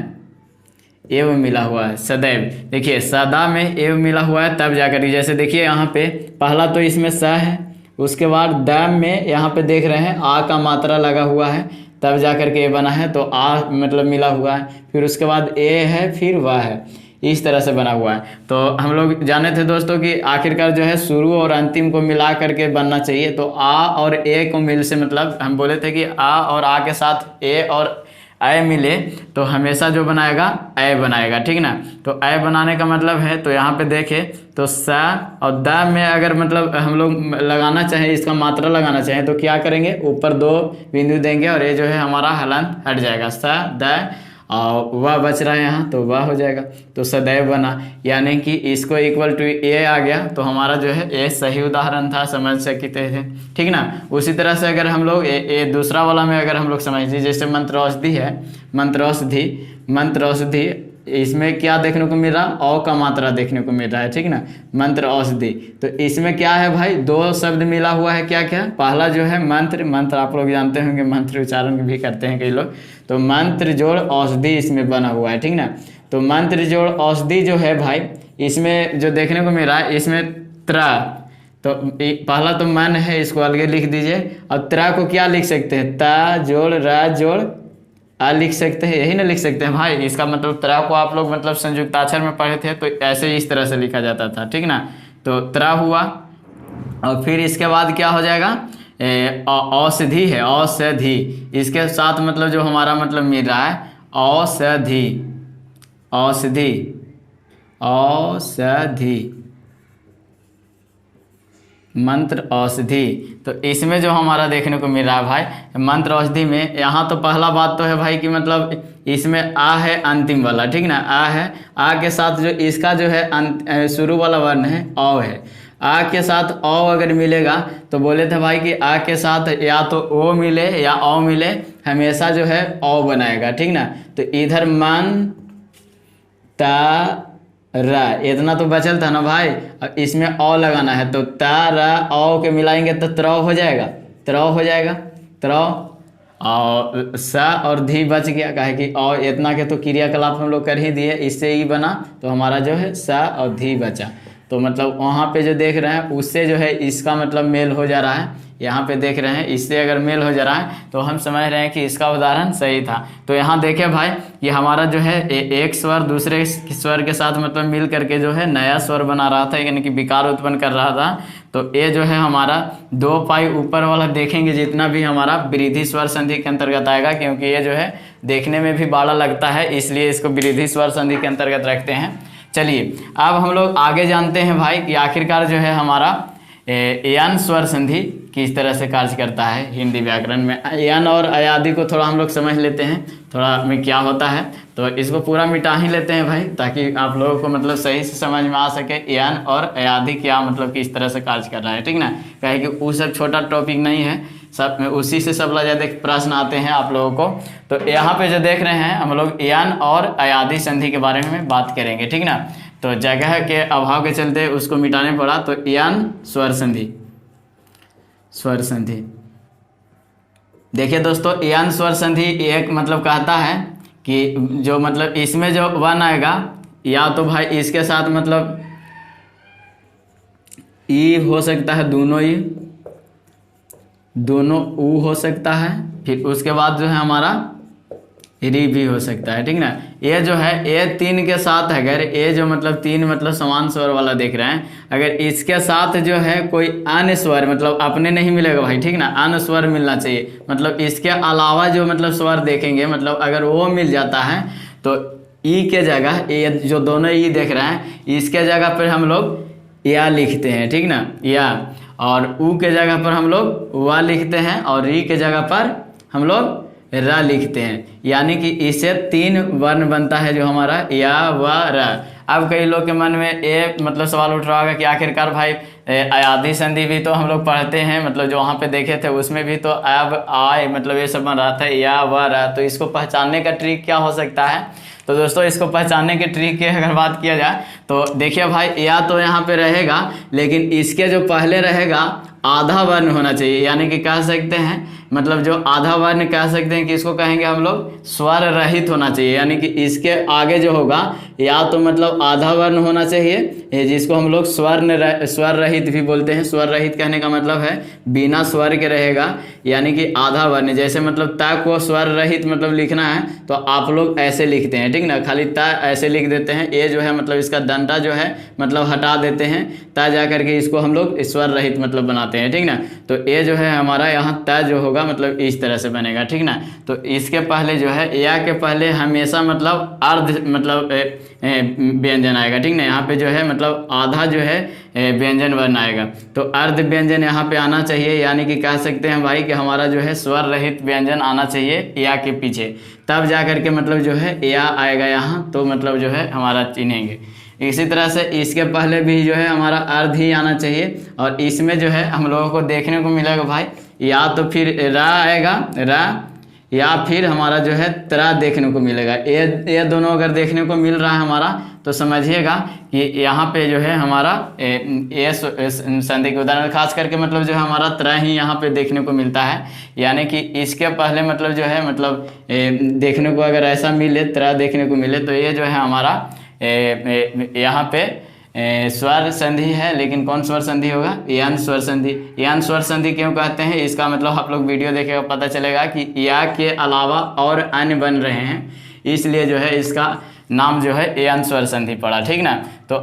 एव मिला हुआ है सदैव। देखिए सदा में एव मिला हुआ है तब जाकर, जैसे देखिए यहाँ पे पहला तो इसमें स है, उसके बाद द में यहाँ पे देख रहे हैं आ का मात्रा लगा हुआ है, तब जाकर के ए बना है, तो आ मतलब मिला हुआ है। फिर उसके बाद ए है, फिर वह है, इस तरह से बना हुआ है। तो हम लोग जाने थे दोस्तों कि आखिरकार जो है शुरू और अंतिम को मिला करके बनना चाहिए। तो आ और ए को मिल से मतलब हम बोले थे कि आ और आ के साथ ए और ए मिले तो हमेशा जो बनाएगा ए बनाएगा, ठीक ना। तो ए बनाने का मतलब है, तो यहाँ पे देखे तो स और द में अगर मतलब हम लोग लगाना चाहें, इसका मात्रा लगाना चाहें तो क्या करेंगे, ऊपर दो बिंदु देंगे और ये जो है हमारा हलन हट जाएगा, स द और वह बच रहा है यहाँ, तो वह हो जाएगा। तो सदैव बना, यानी कि इसको इक्वल टू ए आ गया, तो हमारा जो है ए सही उदाहरण था, समझ सकते थे, ठीक ना। उसी तरह से अगर हम लोग ए दूसरा वाला में अगर हम लोग समझिए, जैसे मंत्रौषधि है, मंत्रौषधि, मंत्रौषधि, इसमें क्या देखने को मिल रहा, औ का मात्रा देखने को मिल रहा है, ठीक ना, मंत्र औषधि। तो इसमें क्या है भाई, दो शब्द मिला हुआ है, क्या क्या, पहला जो है मंत्र, मंत्र आप लोग जानते होंगे, मंत्र उच्चारण भी करते हैं कई लोग, तो मंत्र जोड़ औषधि इसमें बना हुआ है, ठीक ना। तो मंत्र जोड़ औषधि जो है भाई, इसमें जो देखने को मिल रहा है, इसमें त्रा, तो पहला तो मन है, इसको अलग लिख दीजिए, और त्रा को क्या लिख सकते हैं, ता जोड़ रा जोड़ अ लिख सकते हैं, यही ना लिख सकते हैं भाई। इसका मतलब त्रा को आप लोग मतलब संयुक्ताक्षर में पढ़े थे तो ऐसे इस तरह से लिखा जाता था, ठीक ना। तो त्रा हुआ और फिर इसके बाद क्या हो जाएगा, औषधि है, औषधि। इसके साथ मतलब जो हमारा मतलब मिल रहा है औषधि, औषधि, औषधि, मंत्र औषधि। तो इसमें जो हमारा देखने को मिल रहा है भाई मंत्र औषधि में, यहाँ तो पहला बात तो है भाई कि मतलब इसमें आ है अंतिम वाला, ठीक ना। आ है, आ के साथ जो इसका जो है शुरू वाला वर्ण है औ है। आ के साथ औ अगर मिलेगा तो बोले थे भाई कि आ के साथ या तो ओ मिले या औ मिले, हमेशा जो है औ बनाएगा, ठीक ना। तो इधर मन ता रा, इतना तो बचल था ना भाई। अब इसमें औ लगाना है तो ता रा औ के मिलाएंगे तो त्रौ हो जाएगा, त्रौ हो जाएगा, त्रौ। और सा और धी बच गया, काहे कि औ इतना के तो क्रियाकलाप हम लोग कर ही दिए, इससे ही बना तो हमारा जो है सा और धी बचा। तो मतलब वहाँ पे जो देख रहे हैं उससे जो है इसका मतलब मेल हो जा रहा है, यहाँ पे देख रहे हैं इससे अगर मेल हो जा रहा है तो हम समझ रहे हैं कि इसका उदाहरण सही था। तो यहाँ देखें भाई ये हमारा जो है एक स्वर दूसरे स्वर के साथ मतलब मिल करके जो है नया स्वर बना रहा था, यानी कि विकार उत्पन्न कर रहा था। तो ये जो है हमारा 2 पाई ऊपर वाला देखेंगे जितना भी हमारा वृद्धि स्वर संधि के अंतर्गत आएगा, क्योंकि ये जो है देखने में भी बड़ा लगता है इसलिए इसको वृद्धि स्वर संधि के अंतर्गत रखते हैं। चलिए अब हम लोग आगे जानते हैं भाई कि आखिरकार जो है हमारा यन स्वर संधि किस तरह से कार्य करता है हिंदी व्याकरण में। यन और अयादि को थोड़ा हम लोग समझ लेते हैं, थोड़ा में क्या होता है। तो इसको पूरा मिटा ही लेते हैं भाई ताकि आप लोगों को मतलब सही से समझ में आ सके यन और अयादि क्या मतलब किस तरह से कार्य कर रहा है, ठीक ना। कहे कि वो सब छोटा टॉपिक नहीं है, सब उसी से सब ज़्यादा प्रश्न आते हैं आप लोगों को। तो यहाँ पे जो देख रहे हैं हम लोग यन और अयादि संधि के बारे में बात करेंगे, ठीक ना। तो जगह के अभाव के चलते उसको मिटाने पड़ा। तो यन स्वर संधि, स्वर संधि देखिए दोस्तों, यन स्वर संधि एक मतलब कहता है कि जो मतलब इसमें जो वन आएगा या तो भाई इसके साथ मतलब ई हो सकता है, दोनों ई, दोनों ऊ हो सकता है, फिर उसके बाद जो है हमारा री भी हो सकता है, ठीक ना। ये जो है ये 3 के साथ है, अगर ये जो मतलब 3 मतलब समान स्वर वाला देख रहे हैं, अगर इसके साथ जो है कोई अन्य स्वर मतलब अपने नहीं मिलेगा भाई, ठीक ना, अन्य स्वर मिलना चाहिए। मतलब इसके अलावा जो मतलब स्वर देखेंगे मतलब अगर वो मिल जाता है तो ई के जगह ये जो दोनों ई देख रहे हैं इसके जगह पर हम लोग या लिखते हैं, ठीक ना, या। और ऊ के जगह पर हम लोग वा लिखते हैं और री के जगह पर हम लोग र लिखते हैं, यानी कि इससे 3 वर्ण बनता है जो हमारा या व र। अब कई लोग के मन में ये मतलब सवाल उठ रहा होगा कि आखिरकार भाई अयादि संधि भी तो हम लोग पढ़ते हैं, मतलब जो वहाँ पे देखे थे उसमें भी तो अब आय मतलब ये सब बन रहा था या व र। तो इसको पहचानने का ट्रिक क्या हो सकता है? तो दोस्तों इसको पहचानने के ट्रिक की अगर बात किया जाए तो देखिए भाई या तो यहाँ पे रहेगा, लेकिन इसके जो पहले रहेगा आधा वर्ण होना चाहिए, यानी कि कह सकते हैं मतलब जो आधा वर्ण कह सकते हैं कि इसको कहेंगे हम लोग स्वर रहित होना चाहिए, यानी कि इसके आगे जो होगा या तो मतलब आधा वर्ण होना चाहिए जिसको हम लोग स्वर रहित भी बोलते हैं। स्वर रहित कहने का मतलब है बिना स्वर के रहेगा, यानी कि आधा वर्ण। जैसे मतलब ता को स्वर रहित मतलब लिखना है तो आप लोग ऐसे लिखते हैं, ठीक ना, खाली ता ऐसे लिख देते हैं। ये जो है मतलब इसका डंडा जो है मतलब हटा देते हैं, ता जा करके इसको हम लोग स्वर रहित मतलब बनाते हैं, ठीक ना। तो ये जो है हमारा यहाँ ता जो होगा मतलब इस तरह से बनेगा, ठीक ना। तो इसके पहले जो है या के पहले हमेशा मतलब अर्ध मतलब व्यंजन आएगा, ठीक ना। यहाँ पे जो है मतलब आधा जो है व्यंजन वर्ण आएगा, तो अर्ध व्यंजन यहाँ पे आना चाहिए, यानी कि कह सकते हैं भाई कि हमारा जो है स्वर रहित व्यंजन आना चाहिए या के पीछे, तब जा करके मतलब जो है या आएगा यहाँ, तो मतलब जो है हमारा चिन्हेंगे। इसी तरह से इसके पहले भी जो है हमारा अर्ध ही आना चाहिए, और इसमें जो है हम लोगों को देखने को मिलेगा भाई या तो फिर रा आएगा, रा, या फिर हमारा जो है त्रा देखने को मिलेगा। ये दोनों अगर देखने को मिल रहा है हमारा तो समझिएगा कि यहाँ पे जो है हमारा ये संधि के उदाहरण खास करके मतलब जो है हमारा त्रा ही यहाँ पे देखने को मिलता है, यानी कि इसके पहले मतलब जो है मतलब देखने को अगर ऐसा मिले त्रा देखने को मिले तो ये जो है हमारा यहाँ पे स्वर संधि है, लेकिन कौन स्वर संधि होगा? यन स्वर संधि। यन स्वर संधि क्यों कहते हैं इसका मतलब आप लोग वीडियो देखेगा पता चलेगा कि या के अलावा और अन्य बन रहे हैं, इसलिए जो है इसका नाम जो है यन स्वर संधि पड़ा, ठीक ना। तो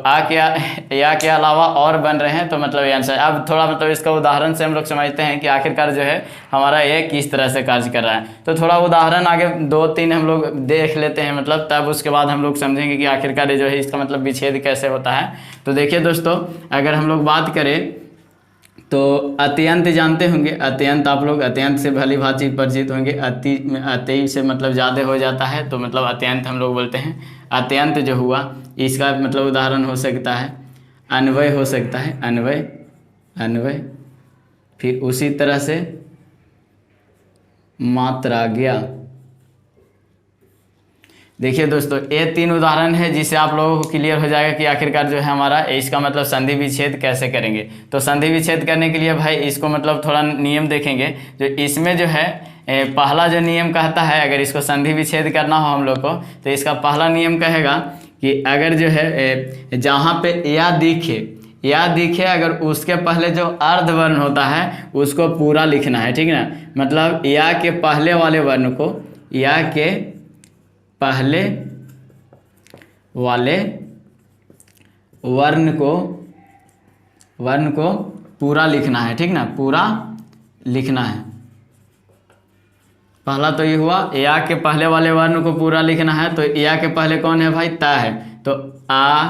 या के अलावा और बन रहे हैं तो मतलब यन स्वर। अब थोड़ा मतलब इसका उदाहरण से हम लोग समझते हैं कि आखिरकार जो है हमारा ये किस तरह से कार्य कर रहा है। तो थोड़ा उदाहरण आगे 2-3 हम लोग देख लेते हैं, मतलब तब उसके बाद हम लोग समझेंगे कि आखिरकार जो है इसका मतलब विच्छेद कैसे होता है। तो देखिए दोस्तों, अगर हम लोग बात करें तो अत्यंत जानते होंगे, अत्यंत आप लोग अत्यंत से भली भांति परिचित होंगे। अति से मतलब ज़्यादा हो जाता है तो मतलब अत्यंत हम लोग बोलते हैं। अत्यंत जो हुआ इसका मतलब उदाहरण हो सकता है अन्वय, हो सकता है अन्वय। फिर उसी तरह से मात्रा गया। देखिए दोस्तों, ये 3 उदाहरण है जिससे आप लोगों को क्लियर हो जाएगा कि आखिरकार जो है हमारा इसका मतलब संधि विच्छेद कैसे करेंगे। तो संधि विच्छेद करने के लिए भाई इसको मतलब थोड़ा नियम देखेंगे। जो इसमें जो है पहला जो नियम कहता है, अगर इसको संधि विच्छेद करना हो हम लोग को तो इसका पहला नियम कहेगा कि अगर जो है जहाँ पे या दिखे अगर उसके पहले जो अर्धवर्ण होता है उसको पूरा लिखना है, ठीक ना। मतलब या के पहले वाले वर्ण को, या के पहले वाले वर्ण को पूरा लिखना है, ठीक ना, पूरा लिखना है। पहला तो ये हुआ, या के पहले वाले वर्ण को पूरा लिखना है। तो या के पहले कौन है भाई? ता है। तो आ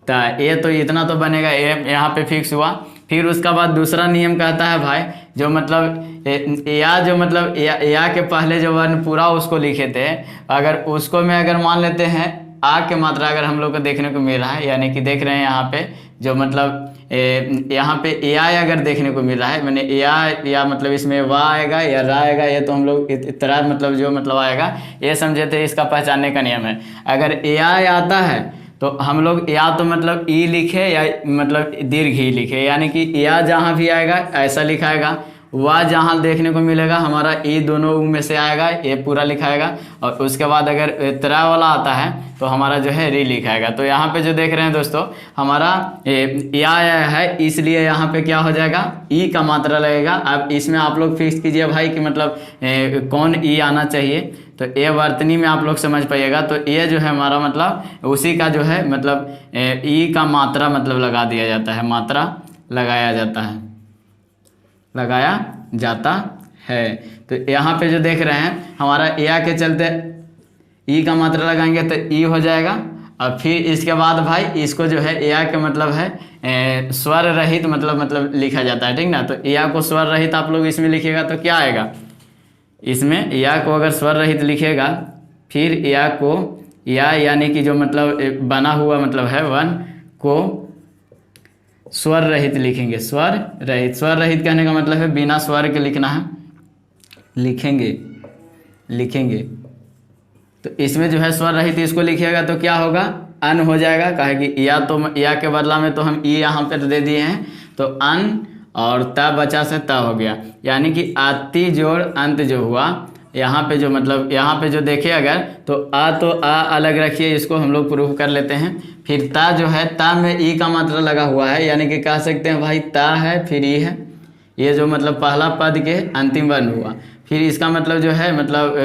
ता, ये तो इतना तो बनेगा, ये यहाँ पे फिक्स हुआ। फिर उसका बाद दूसरा नियम कहता है भाई, जो मतलब या के पहले जो वर्ण पूरा उसको लिखे थे, अगर उसको में अगर मान लेते हैं आ के मात्रा अगर हम लोग को देखने को मिल रहा है, यानी कि देख रहे हैं यहाँ पे जो मतलब यहाँ पे या अगर देखने को मिल रहा है, मैंने या मतलब इसमें वाह आएगा या रा आएगा, ये तो हम लोग इतना मतलब जो मतलब आएगा ये समझे थे, इसका पहचानने का नियम है। अगर या आता है तो हम लोग या तो मतलब ई लिखे या मतलब दीर्घ ही लिखे, यानी कि या जहाँ भी आएगा ऐसा लिखाएगा, वह जहाँ देखने को मिलेगा हमारा ई दोनों में से आएगा, ये पूरा लिखाएगा। और उसके बाद अगर त्रा वाला आता है तो हमारा जो है री लिखाएगा। तो यहाँ पे जो देख रहे हैं दोस्तों, हमारा या है, इसलिए यहाँ पे क्या हो जाएगा? ई का मात्रा लगेगा। अब इसमें आप लोग फिक्स कीजिए भाई कि मतलब कौन ई आना चाहिए। तो ये वर्तनी में आप लोग समझ पाइएगा। तो ये जो है हमारा मतलब उसी का जो है मतलब ई का मात्रा मतलब लगा दिया जाता है, मात्रा लगाया जाता है। तो यहाँ पे जो देख रहे हैं हमारा या के चलते ई का मात्रा लगाएंगे तो ई हो जाएगा। और फिर इसके बाद भाई इसको जो है या के मतलब है स्वर रहित मतलब लिखा जाता है, ठीक ना। तो या को स्वर रहित आप लोग इसमें लिखिएगा तो क्या आएगा? इसमें या को अगर स्वर रहित लिखेगा, फिर या को यानी कि जो मतलब बना हुआ मतलब है वन को स्वर रहित लिखेंगे। स्वर रहित कहने का मतलब है बिना स्वर के लिखना है, लिखेंगे। तो इसमें जो है स्वर रहित इसको लिखिएगा तो क्या होगा? अन हो जाएगा। कहे कि या के बदला में तो हम ई यहाँ पर दे दिए हैं, तो अन और ता बचा से ता हो गया। यानी कि आती जोड़ अंत जो हुआ, यहाँ पे जो मतलब यहाँ पे जो देखे अगर तो आ अलग रखिए, इसको हम लोग प्रूफ कर लेते हैं। फिर ता जो है, ता में ई का मात्रा लगा हुआ है, यानी कि कह सकते हैं भाई ता है फिर ई है। ये जो मतलब पहला पद के अंतिम वर्ण हुआ। फिर इसका मतलब जो है मतलब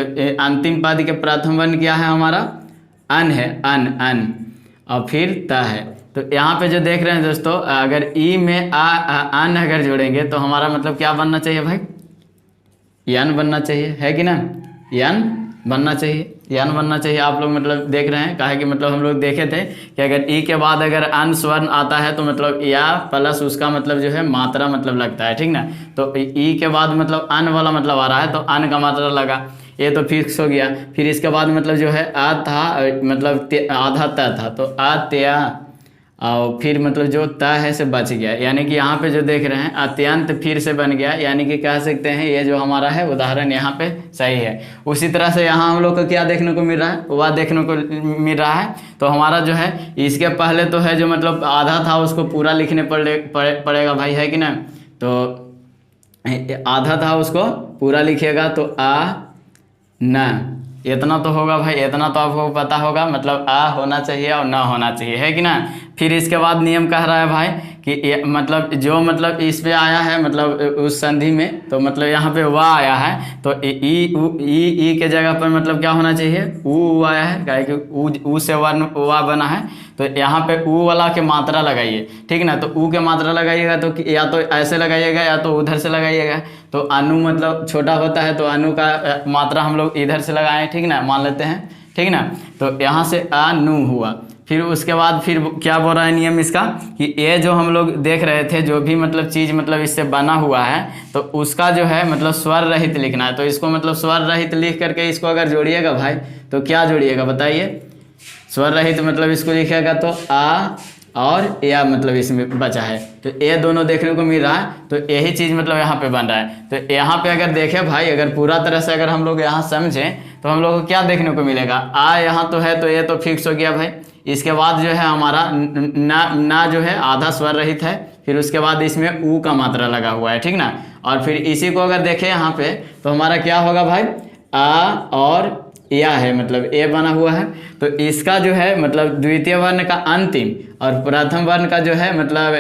अंतिम पद के प्रथम वर्ण क्या है? हमारा अन है, अन और फिर ता है। तो यहाँ पे जो देख रहे हैं दोस्तों, अगर ई में अन अगर जोड़ेंगे तो हमारा मतलब क्या बनना चाहिए भाई? यन बनना चाहिए, है कि ना? यन बनना चाहिए। आप लोग मतलब देख रहे हैं, काहे कि मतलब हम लोग देखे थे कि अगर ई के बाद अगर अन स्वर्ण आता है तो मतलब या प्लस उसका मतलब जो है मात्रा मतलब लगता है, ठीक ना। तो ई के बाद मतलब अन वाला मतलब आ रहा है तो अन का मात्रा लगा, ये तो फिक्स हो गया। फिर इसके बाद मतलब जो है आ था मतलब आधा ता था, तो आ त्या और फिर मतलब जो ता है से बच गया, यानी कि यहाँ पे जो देख रहे हैं अत्यंत फिर से बन गया, यानी कि कह सकते हैं ये जो हमारा है उदाहरण यहाँ पे सही है। उसी तरह से यहाँ हम लोग को क्या देखने को मिल रहा है? वह देखने को मिल रहा है। तो हमारा जो है इसके पहले तो है जो मतलब आधा था उसको पूरा लिखने पड़ेगा भाई, है कि ना। तो आधा था उसको पूरा लिखिएगा तो आ न, इतना तो होगा भाई, इतना तो आपको पता होगा मतलब आ होना चाहिए और ना होना चाहिए, है कि ना। फिर इसके बाद नियम कह रहा है भाई कि मतलब जो मतलब इस पे आया है मतलब उस संधि में, तो मतलब यहाँ पे वा आया है तो ई के जगह पर मतलब क्या होना चाहिए, ऊ आया है, क्या है कि ऊ से वर्ण वा बना है, तो यहाँ पे ऊ वाला के मात्रा लगाइए, ठीक ना। तो ऊ के मात्रा लगाइएगा तो या तो ऐसे लगाइएगा या तो उधर से लगाइएगा। तो अनु मतलब छोटा होता है तो अनु का मात्रा हम लोग इधर से लगाएं, ठीक ना, मान लेते हैं, ठीक ना। तो यहाँ से अनु हुआ। फिर उसके बाद फिर क्या बोल रहा है नियम इसका कि ये जो हम लोग देख रहे थे जो भी मतलब चीज़ मतलब इससे बना हुआ है तो उसका जो है मतलब स्वर रहित लिखना है। तो इसको मतलब स्वर रहित लिख करके इसको अगर जोड़िएगा भाई तो क्या जोड़िएगा बताइए। स्वर रहित मतलब इसको लिखिएगा तो आ और या मतलब इसमें बचा है, तो ये दोनों देखने को मिल रहा है। तो यही चीज़ मतलब यहाँ पे बन रहा है। तो यहाँ पे अगर देखें भाई, अगर पूरा तरह से अगर हम लोग यहाँ समझें तो हम लोग को क्या देखने को मिलेगा, आ यहाँ तो है तो ये तो फिक्स हो गया भाई। इसके बाद जो है हमारा ना जो है आधा स्वर रहित है, फिर उसके बाद इसमें ऊ का मात्रा लगा हुआ है, ठीक ना। और फिर इसी को अगर देखें यहाँ पे तो हमारा क्या होगा भाई, आ और या है मतलब ए बना हुआ है। तो इसका जो है मतलब द्वितीय वर्ण का अंतिम और प्रथम वर्ण का जो है मतलब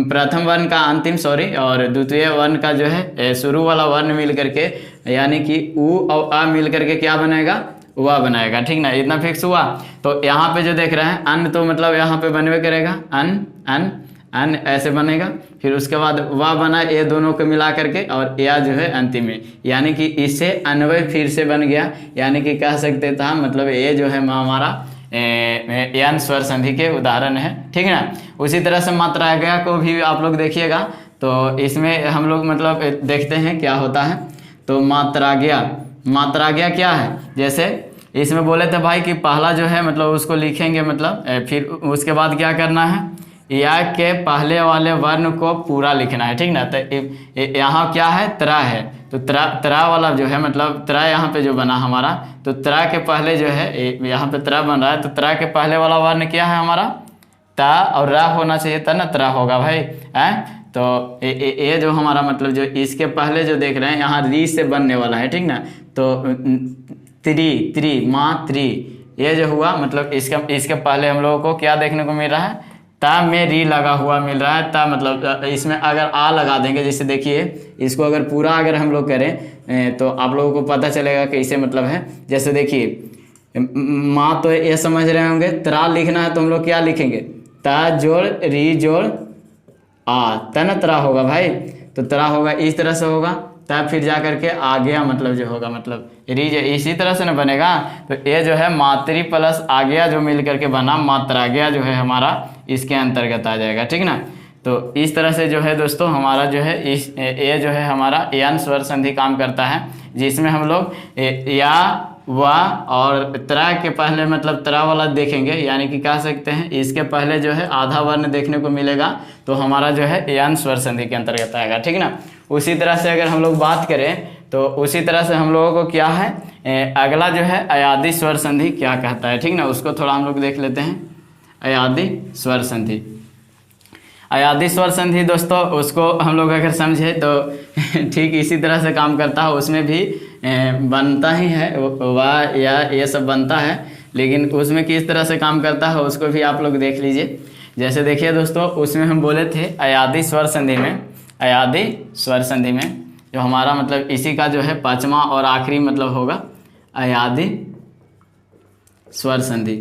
प्रथम वर्ण का अंतिम और द्वितीय वर्ण का जो है शुरू वाला वर्ण मिल करके यानी कि ऊ और आ मिल करके क्या बनेगा, वह बनाएगा, ठीक ना। इतना फिक्स हुआ। तो यहाँ पे जो देख रहे हैं अन, तो मतलब यहाँ पे बनवे करेगा अन अन अन ऐसे बनेगा। फिर उसके बाद वह बना, ये दोनों को मिला करके और या जो है अंतिम में, यानी कि इससे अन्वय फिर से बन गया। यानी कि कह सकते था मतलब ये जो है हमारा यन स्वर संधि के उदाहरण है, ठीक है ना। उसी तरह से मात्राज्ञा को भी आप लोग देखिएगा तो इसमें हम लोग मतलब देखते हैं क्या होता है। तो मात्राज्ञा क्या है, जैसे इसमें बोले थे भाई कि पहला जो है मतलब उसको लिखेंगे मतलब फिर उसके बाद क्या करना है, या के पहले वाले वर्ण को पूरा लिखना है, ठीक ना। तो यहाँ क्या है, त्रा है, तो त्रा वाला जो है मतलब त्रा यहाँ पे जो बना हमारा, तो त्रा के पहले जो है यहाँ पे त्रा बन रहा है, तो त्रा के पहले वाला वर्ण क्या है हमारा, ता और रा होना चाहिए, तब ना त्रा होगा भाई है। तो ये जो हमारा मतलब जो इसके पहले जो देख रहे हैं यहाँ री से बनने वाला है, ठीक ना। तो त्रि मात्री ये जो हुआ मतलब इसके पहले हम लोगों को क्या देखने को मिल रहा है, ता में री लगा हुआ मिल रहा है। ता मतलब इसमें अगर आ लगा देंगे, जैसे देखिए इसको अगर पूरा अगर हम लोग करें तो आप लोगों को पता चलेगा कैसे मतलब है। जैसे देखिए माँ तो ये समझ रहे होंगे, त्रा लिखना है तो हम लोग क्या लिखेंगे, ता जोड़ री जोड़ आ, तन त्रा होगा भाई। तो त्रा होगा इस तरह से होगा, तब फिर जा करके आ गया मतलब जो होगा मतलब रीज इसी तरह से ना बनेगा। तो ये जो है मातृ प्लस आ गया जो मिल करके बना मात्राज्ञा जो है हमारा इसके अंतर्गत आ जाएगा, ठीक ना। तो इस तरह से जो है दोस्तों हमारा जो है ये जो है हमारा यन स्वर संधि काम करता है, जिसमें हम लोग या वा और त्रा के पहले मतलब त्रा वाला देखेंगे, यानी कि कह सकते हैं इसके पहले जो है आधा वर्ण देखने को मिलेगा, तो हमारा जो है यन स्वर संधि के अंतर्गत आएगा, ठीक ना। उसी तरह से अगर हम लोग बात करें तो उसी तरह से हम लोगों को क्या है अगला जो है अयादी स्वर संधि क्या कहता है, ठीक ना। उसको थोड़ा हम लोग देख लेते हैं। अयादी स्वर संधि, अयादी स्वर संधि दोस्तों उसको हम लोग अगर समझे तो ठीक इसी तरह से काम करता है। उसमें भी बनता ही है वाह या ये सब बनता है, लेकिन उसमें किस तरह से काम करता है उसको भी आप लोग देख लीजिए। जैसे देखिए दोस्तों उसमें हम बोले थे अयादी स्वर संधि में, अयादी स्वर संधि में जो हमारा मतलब इसी का जो है पांचवा और आखिरी मतलब होगा अयादी स्वर संधि।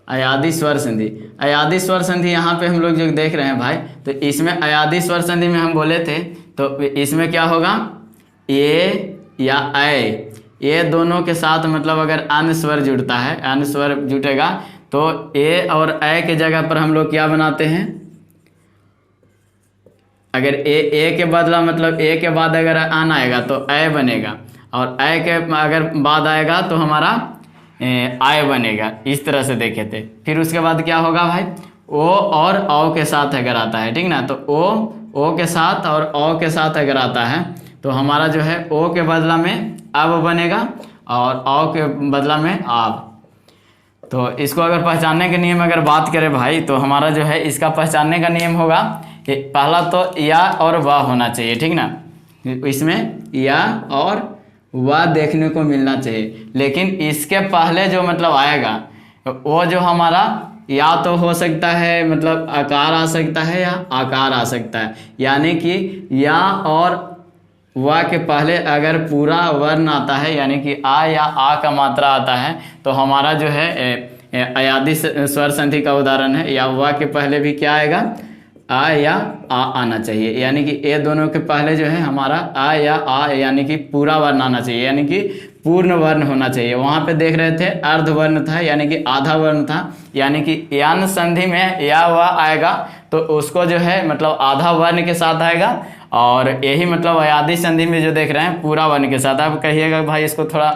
अयादी स्वर संधि, अयादी स्वर संधि यहाँ पे हम लोग जो देख रहे हैं भाई, तो इसमें अयादी स्वर संधि में हम बोले थे तो इसमें क्या होगा, ए या ऐ ये दोनों के साथ मतलब अगर अन्य स्वर जुड़ता है, अन्य स्वर जुटेगा तो ए और ऐ के जगह पर हम लोग क्या बनाते हैं, अगर ए के बदला मतलब ए के बाद अगर अन आएगा तो ऐ बनेगा, और ऐ के अगर बाद आएगा तो हमारा आय बनेगा। इस तरह से देखे थे। फिर उसके बाद क्या होगा भाई, ओ और औ के साथ अगर आता है, ठीक ना, तो ओ के साथ और औ के साथ अगर आता है तो हमारा जो है ओ के बदला में अब बनेगा और औ के बदला में आप। तो इसको अगर पहचानने के नियम अगर बात करें भाई तो हमारा जो है इसका पहचानने का नियम होगा कि पहला तो या और वाह होना चाहिए, ठीक ना। इसमें या और वह देखने को मिलना चाहिए, लेकिन इसके पहले जो मतलब आएगा वो जो हमारा या तो हो सकता है मतलब आकार आ सकता है या आकार आ सकता है, यानी कि या और वा के पहले अगर पूरा वर्ण आता है यानी कि आ या आ का मात्रा आता है तो हमारा जो है अयादी स्वर संधि का उदाहरण है। या वा के पहले भी क्या आएगा, आ या आ आना चाहिए, यानी कि ये दोनों के पहले जो है हमारा आ या आ यानी कि पूरा वर्ण आना चाहिए, यानी कि पूर्ण वर्ण होना चाहिए। वहाँ पे देख रहे थे अर्ध वर्ण था यानी कि आधा वर्ण था, यानी कि यान संधि में या वा आएगा तो उसको जो है मतलब आधा वर्ण के साथ आएगा, और यही मतलब अयादी संधि में जो देख रहे हैं पूरा वर्ण के साथ। आप कहिएगा भाई इसको थोड़ा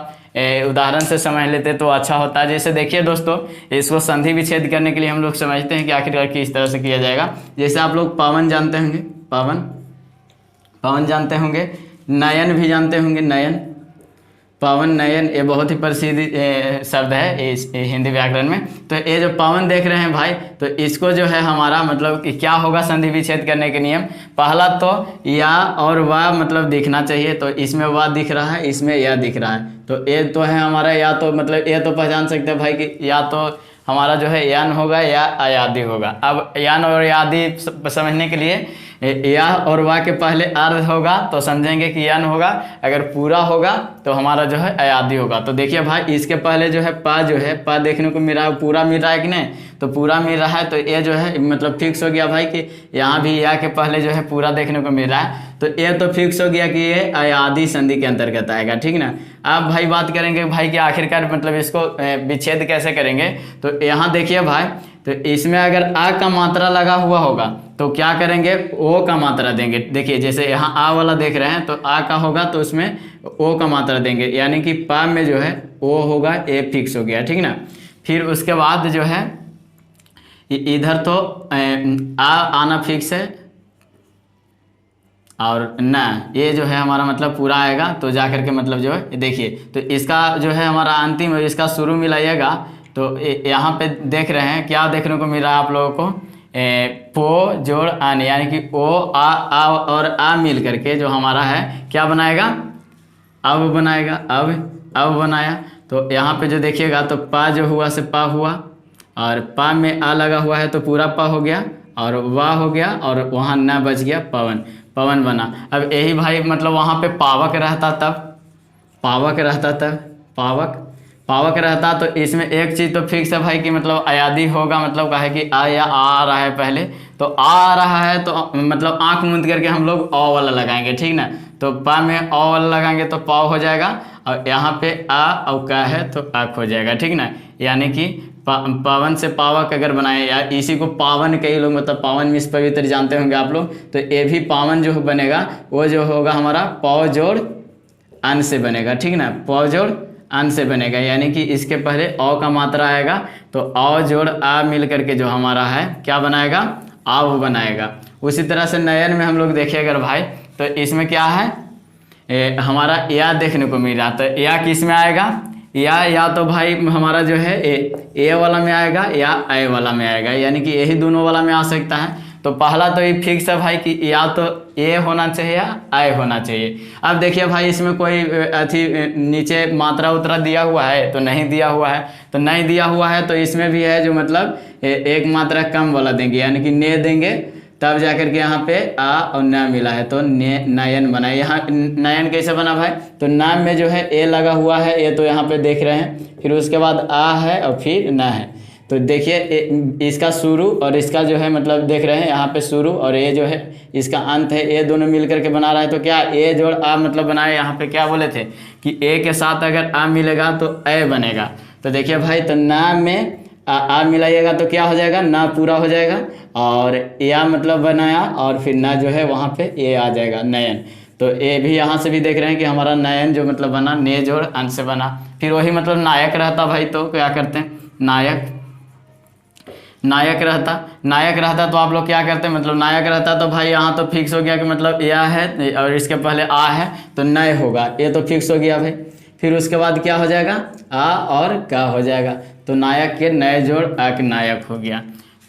उदाहरण से समझ लेते तो अच्छा होता है। जैसे देखिए दोस्तों, इसको संधि विच्छेद करने के लिए हम लोग समझते हैं कि आखिरकार किस तरह से किया जाएगा। जैसे आप लोग पावन जानते होंगे, पावन जानते होंगे, नयन भी जानते होंगे, नयन, पावन, नयन, ये बहुत ही प्रसिद्ध शब्द है इस हिंदी व्याकरण में। तो ये जो पावन देख रहे हैं भाई, तो इसको जो है हमारा मतलब कि क्या होगा संधि विच्छेद करने के नियम। पहला तो या और वा मतलब दिखना चाहिए, तो इसमें वा दिख रहा है, इसमें या दिख रहा है, तो ये तो है हमारा या, तो मतलब ये तो पहचान सकते हैं भाई कि या तो हमारा जो है यान होगा या अयादी होगा। अब यान और अयादी समझने के लिए या और वा के पहले अर्ध होगा तो समझेंगे कि यान होगा, अगर पूरा होगा तो हमारा जो है अयादी होगा। तो देखिए भाई इसके पहले जो है पा, जो है पा देखने को मिल रहा है, पूरा मिल रहा है कि नहीं, तो पूरा मिल रहा है, तो ये जो है मतलब फिक्स हो गया भाई कि यहाँ भी या के पहले जो है पूरा देखने को मिल रहा है, तो ये तो फिक्स हो गया कि ये अयादी संधि के अंतर्गत आएगा, ठीक ना। अब भाई बात करेंगे भाई कि आखिरकार मतलब इसको विच्छेद कैसे करेंगे। तो यहाँ देखिए भाई, तो इसमें अगर आ का मात्रा लगा हुआ होगा तो क्या करेंगे, ओ का मात्रा देंगे। देखिए जैसे यहाँ आ वाला देख रहे हैं तो आ का होगा तो उसमें ओ का मात्रा देंगे, यानी कि पा में जो है ओ होगा, ए फिक्स हो गया, ठीक ना। फिर उसके बाद जो है इधर तो आ आना फिक्स है, और ना ये जो है हमारा मतलब पूरा आएगा, तो जा करके मतलब जो है देखिए, तो इसका जो है हमारा अंतिम और इसका शुरू मिलाइएगा, तो यहाँ पे देख रहे हैं क्या देखने को मिल रहा है आप लोगों को, पो जोड़ आने, यानी कि ओ आ और आ मिल करके जो हमारा है क्या बनाएगा, अब बनाएगा, अब बनाया। तो यहाँ पे जो देखिएगा तो पा जो हुआ से पा हुआ, और पा में आ लगा हुआ है तो पूरा पा हो गया, और वाह हो गया, और वहाँ न बच गया पवन, पवन बना। अब यही भाई मतलब वहाँ पे पावक रहता तब, पावक रहता तब, पावक रहता, तो इसमें एक चीज़ तो फिक्स है भाई कि मतलब अयादी होगा, मतलब कहा है कि आ या आ रहा है पहले, तो आ रहा है तो मतलब आंख मूंद करके हम लोग औ वाला लगाएंगे, ठीक ना। तो पा में औ वाला लगाएंगे तो पाव हो जाएगा, और यहाँ पे आ और का है तो आँख हो जाएगा, ठीक ना। यानी कि पावन से पावक अगर बनाए, या इसी को पावन कई लोग मतलब पावन मिस पवित्र जानते होंगे आप लोग, तो ये भी पावन जो बनेगा वो जो होगा हमारा पौ जोड़ अन से बनेगा, ठीक ना, पौ जोड़ अन से बनेगा, यानी कि इसके पहले औ का मात्रा आएगा तो औ जोड़ आ मिल करके जो हमारा है क्या बनाएगा, आव बनाएगा। उसी तरह से नयन में हम लोग देखें अगर भाई, तो इसमें क्या है हमारा या देखने को मिल रहा, तो या किस में आएगा, या तो भाई हमारा जो है ए वाला में आएगा या ए वाला में आएगा, यानी कि यही दोनों वाला में आ सकता है। तो पहला तो ये फिक्स है भाई कि या तो ए होना चाहिए या आई होना चाहिए। अब देखिए भाई इसमें कोई अथी नीचे मात्रा उतरा दिया हुआ है तो नहीं दिया हुआ है, तो नहीं दिया हुआ है तो इसमें भी है जो मतलब एक मात्रा कम वाला देंगे, यानी कि ने देंगे, तब जाकर के यहाँ पे आ और न मिला है तो नयन बना। यहाँ नयन कैसे बना भाई, तो नाम में जो है ए लगा हुआ है, ये तो यहाँ पे देख रहे हैं, फिर उसके बाद आ है और फिर न है, तो देखिए इसका शुरू और इसका जो है मतलब देख रहे हैं यहाँ पे शुरू, और ये जो है इसका अंत है, ये दोनों मिल करके बना रहा है, तो क्या ए जोड़ आ मतलब बनाए। यहाँ पे क्या बोले थे कि ए के साथ अगर आ मिलेगा तो ए बनेगा, तो देखिए भाई तो नाम में आ मिलाइएगा तो क्या हो जाएगा, ना पूरा हो जाएगा, और या मतलब बनाया और फिर ना जो है वहाँ पे ये आ जाएगा नयन। तो ये भी यहाँ से भी देख रहे हैं कि हमारा नयन जो मतलब बना ने जोड़ अन से बना। फिर वही मतलब नायक रहता भाई, तो क्या करते हैं नायक रहता तो आप लोग क्या करते हैं, मतलब नायक रहता तो भाई यहाँ तो फिक्स हो गया कि मतलब या है और इसके पहले आ है तो नय होगा, ये तो फिक्स हो गया भाई। फिर उसके बाद क्या हो जाएगा, आ और का हो जाएगा, तो नायक के नए जोड़ आ के नायक हो गया।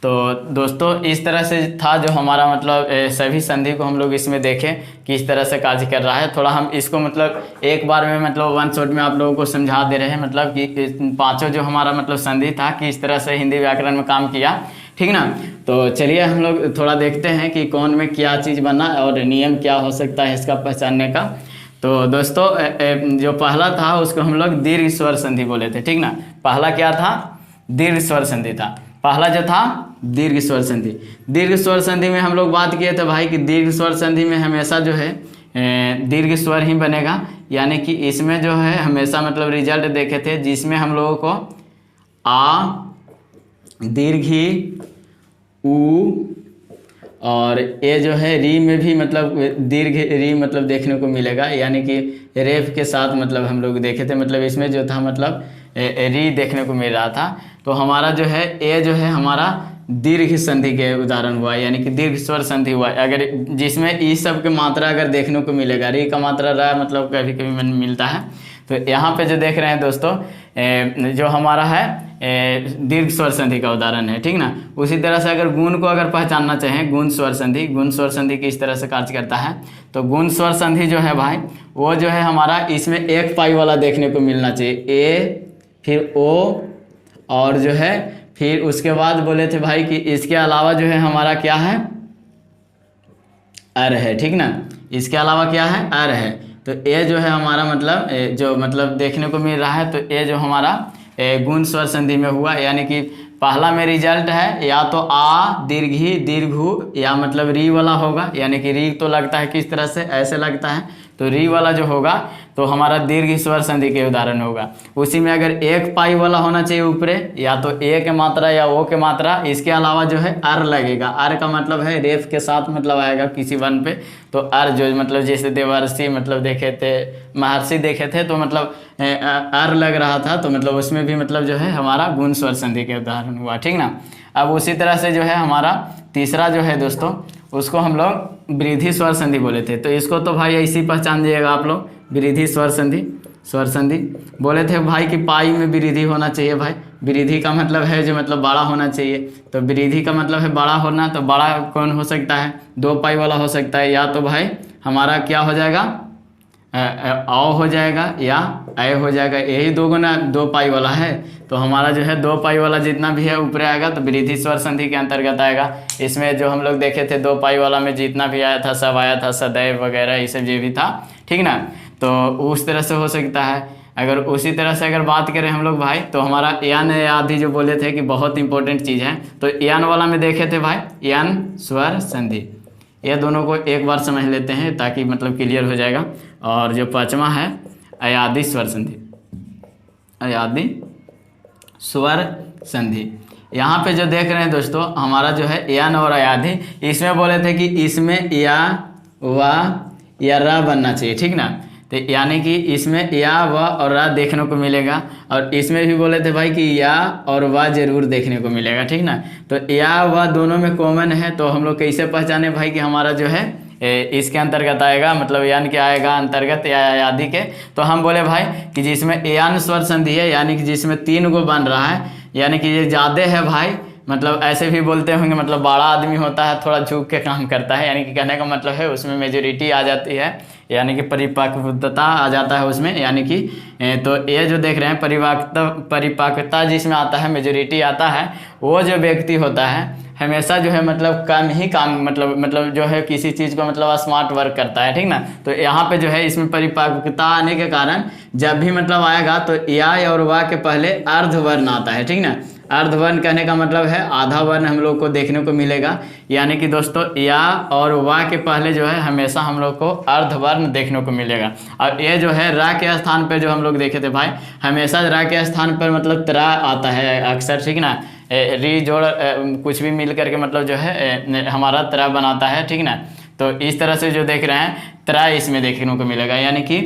तो दोस्तों इस तरह से था जो हमारा मतलब सभी संधि को हम लोग इसमें देखें कि इस तरह से कार्य कर रहा है। थोड़ा हम इसको मतलब एक बार में मतलब वन शॉट में आप लोगों को समझा दे रहे हैं, मतलब कि पांचों जो हमारा मतलब संधि था कि इस तरह से हिंदी व्याकरण में काम किया, ठीक ना। तो चलिए हम लोग थोड़ा देखते हैं कि कौन में क्या चीज़ बना और नियम क्या हो सकता है इसका पहचानने का। तो दोस्तों जो पहला था उसको हम लोग दीर्घ स्वर संधि बोले थे, ठीक ना। पहला क्या था? दीर्घ स्वर संधि था। पहला जो था दीर्घ स्वर संधि। दीर्घ स्वर संधि में हम लोग बात किए थे भाई कि दीर्घ स्वर संधि में हमेशा जो है दीर्घ स्वर ही बनेगा, यानी कि इसमें जो है हमेशा मतलब रिजल्ट देखे थे जिसमें हम लोगों को आ दीर्घी उ और ये जो है री में भी मतलब दीर्घ री मतलब देखने को मिलेगा, यानी कि रेफ के साथ मतलब हम लोग देखे थे, मतलब इसमें जो था मतलब री देखने को मिल रहा था। तो हमारा जो है ए जो है हमारा दीर्घ संधि के उदाहरण हुआ, यानी कि दीर्घ स्वर संधि हुआ। अगर जिसमें ई सब के मात्रा अगर देखने को मिलेगा, री का मात्रा रा मतलब कभी कभी मिलता है। तो यहाँ पे जो देख रहे हैं दोस्तों जो हमारा है दीर्घ स्वर संधि का उदाहरण है, ठीक ना। उसी तरह से अगर गुण को अगर पहचानना चाहें, गुण स्वर संधि, गुण स्वर संधि किस तरह से कार्य करता है, तो गुण स्वर संधि जो है भाई वो जो है हमारा इसमें एक पाई वाला देखने को मिलना चाहिए, ए फिर ओ और जो है फिर उसके बाद बोले थे भाई कि इसके अलावा जो है हमारा क्या है, अर है, ठीक ना। इसके अलावा क्या है, अर है। तो ए जो है हमारा मतलब जो मतलब देखने को मिल रहा है, तो ए जो हमारा गुण स्वर संधि में हुआ, यानी कि पहला में रिजल्ट है या तो आ दीर्घी दीर्घु या मतलब री वाला होगा, यानी कि री तो लगता है किस तरह से, ऐसे लगता है, तो री वाला जो होगा तो हमारा दीर्घ स्वर संधि के उदाहरण होगा। उसी में अगर एक पाई वाला होना चाहिए ऊपरे, या तो ए के मात्रा या ओ के मात्रा, इसके अलावा जो है अर लगेगा। अर का मतलब है रेफ के साथ मतलब आएगा किसी वन पे, तो अर जो मतलब जैसे देवर्षि मतलब देखे थे, महर्षि देखे थे, तो मतलब अर लग रहा था, तो मतलब उसमें भी मतलब जो है हमारा गुण स्वर संधि के उदाहरण हुआ, ठीक ना। अब उसी तरह से जो है हमारा तीसरा जो है दोस्तों उसको हम लोग वृद्धि स्वर संधि बोले थे। तो इसको तो भाई ऐसी पहचान दिएगा आप लोग, वृद्धि स्वर संधि। स्वर संधि बोले थे भाई कि पाई में वृद्धि होना चाहिए भाई। वृद्धि का मतलब है जो मतलब बड़ा होना चाहिए, तो वृद्धि का मतलब है बड़ा होना। तो बड़ा कौन हो सकता है, दो पाई वाला हो सकता है, या तो भाई हमारा क्या हो जाएगा, औ हो जाएगा या ए हो जाएगा, यही दो गुना दो पाई वाला है। तो हमारा जो है दो पाई वाला जितना भी है ऊपर आएगा तो वृद्धि स्वर संधि के अंतर्गत आएगा। इसमें जो हम लोग देखे थे दो पाई वाला में जितना भी आया था सब आया था, सदैव वगैरह ये सब जो भी था, ठीक ना। तो उस तरह से हो सकता है। अगर उसी तरह से अगर बात करें हम लोग भाई, तो हमारा यान आदि जो बोले थे कि बहुत इंपॉर्टेंट चीज़ है, तो यान वाला में देखे थे भाई यान स्वर संधि। ये दोनों को एक बार समझ लेते हैं ताकि मतलब क्लियर हो जाएगा। और जो पांचवा है अयादि स्वर संधि, अयादि स्वर संधि। यहाँ पे जो देख रहे हैं दोस्तों हमारा जो है यान और अयादि, इसमें बोले थे कि इसमें या वा या रा बनना चाहिए, ठीक ना। तो यानी कि इसमें या व और रा देखने को मिलेगा, और इसमें भी बोले थे भाई कि या और वा जरूर देखने को मिलेगा, ठीक ना। तो या व दोनों में कॉमन है, तो हम लोग कैसे पहचाने भाई कि हमारा जो है इसके अंतर्गत आएगा, मतलब यान क्या आएगा अंतर्गत या आदि के। तो हम बोले भाई कि जिसमें यान स्वर संधि है, यानी कि जिसमें तीन गो बन रहा है, यानी कि ये ज़्यादा है भाई, मतलब ऐसे भी बोलते होंगे, मतलब बड़ा आदमी होता है थोड़ा झुक के काम करता है, यानी कि कहने का मतलब है उसमें मेजोरिटी आ जाती है, यानी कि परिपक्वता आ जाता है उसमें, यानी कि तो ये जो देख रहे हैं परिपक्वता जिसमें आता है, मेजोरिटी आता है, वो जो व्यक्ति होता है हमेशा जो है मतलब कम ही काम मतलब जो है किसी चीज़ को मतलब स्मार्ट वर्क करता है, ठीक ना। तो यहाँ पे जो है इसमें परिपक्वता आने के कारण जब भी मतलब आएगा तो या और वा के पहले अर्धवर्ण आता है, ठीक ना। अर्धवर्ण कहने का मतलब है आधा वर्ण हम लोग को देखने को मिलेगा, यानी कि दोस्तों या और वा के पहले जो है हमेशा हम लोग को अर्धवर्ण देखने को मिलेगा। और ये जो है रा के स्थान पे जो हम लोग देखे थे भाई, हमेशा रा के स्थान पर मतलब त्रा आता है अक्सर, ठीक ना। री जोड़ कुछ भी मिल करके मतलब जो है हमारा त्रा बनाता है, ठीक ना। तो इस तरह से जो देख रहे हैं त्रा इसमें देखने को मिलेगा, यानी कि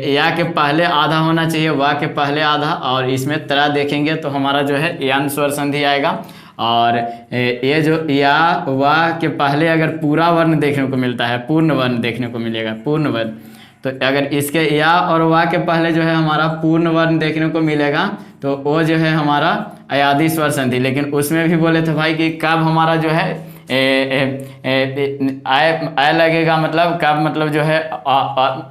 या के पहले आधा होना चाहिए, वा के पहले आधा, और इसमें त्रा देखेंगे तो हमारा जो है यान स्वर संधि आएगा। और ये जो या वा के पहले अगर पूरा वर्ण देखने को मिलता है, पूर्ण वर्ण देखने को मिलेगा, पूर्ण वर्ण, तो अगर इसके या और वा के पहले जो है हमारा पूर्ण वर्ण देखने को मिलेगा तो वो जो है हमारा अयादी स्वर संधि। लेकिन उसमें भी बोले थे भाई कि कब हमारा जो है आय लगेगा, मतलब कब मतलब जो है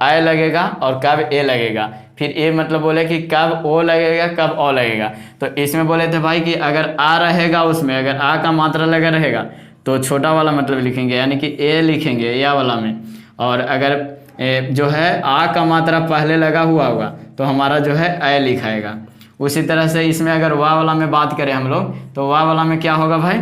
आय लगेगा और कब ए लगेगा। फिर ए मतलब बोले कि कब ओ लगेगा कब ओ लगेगा। तो इसमें बोले थे भाई कि अगर आ रहेगा उसमें, अगर आ का मात्रा लगा रहेगा तो छोटा वाला मतलब लिखेंगे यानी कि ए लिखेंगे या वाला में। और अगर जो है आ का मात्रा पहले लगा हुआ होगा तो हमारा जो है अय लिखाएगा। उसी तरह से इसमें अगर वा वाला में बात करें हम लोग तो वा वाला में क्या होगा भाई,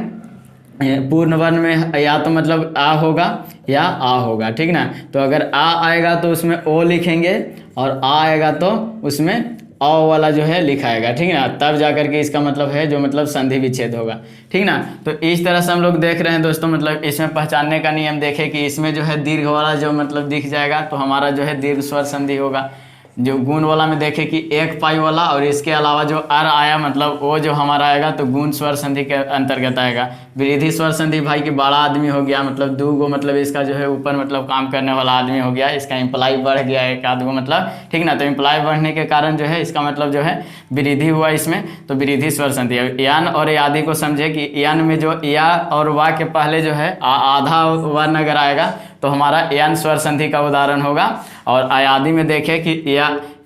पूर्ण वर्ण में या तो मतलब आ होगा या आ होगा, ठीक ना। तो अगर आ आएगा तो उसमें ओ लिखेंगे और आ आएगा तो उसमें अ वाला जो है लिखाएगा, ठीक ना। तब जाकर के इसका मतलब है जो मतलब संधि विच्छेद होगा, ठीक ना। तो इस तरह से हम लोग देख रहे हैं दोस्तों, मतलब इसमें पहचानने का नियम देखें कि इसमें जो है दीर्घ वाला जो मतलब दिख जाएगा तो हमारा जो है दीर्घ स्वर संधि होगा। जो गुण वाला में देखे कि एक पाई वाला और इसके अलावा जो अर आया मतलब वो जो हमारा आएगा तो गुण स्वर संधि के अंतर्गत आएगा। वृद्धि स्वर संधि भाई कि बड़ा आदमी हो गया, मतलब दो गो मतलब इसका जो है ऊपर मतलब काम करने वाला आदमी हो गया, इसका इम्प्लाई बढ़ गया एक आध गो मतलब, ठीक ना। तो इम्प्लाई बढ़ने के कारण जो है इसका मतलब जो है वृद्धि हुआ इसमें, तो वृद्धि स्वर संधि। यान और आदि को समझे कि यान में जो या और वा के पहले जो है आधा वर्ण अगर आएगा तो हमारा यान स्वर संधि का उदाहरण होगा। और आयादी में देखें कि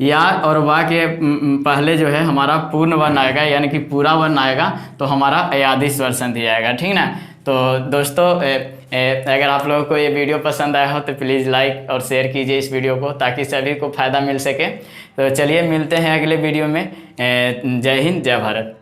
या और वा के पहले जो है हमारा पूर्ण वर्ण आएगा यानी कि पूरा वर्ण आएगा तो हमारा अयादी स्वर संधि आएगा, ठीक ना। तो दोस्तों अगर आप लोगों को ये वीडियो पसंद आया हो तो प्लीज़ लाइक और शेयर कीजिए इस वीडियो को ताकि सभी को फ़ायदा मिल सके। तो चलिए मिलते हैं अगले वीडियो में। जय हिंद, जय भारत।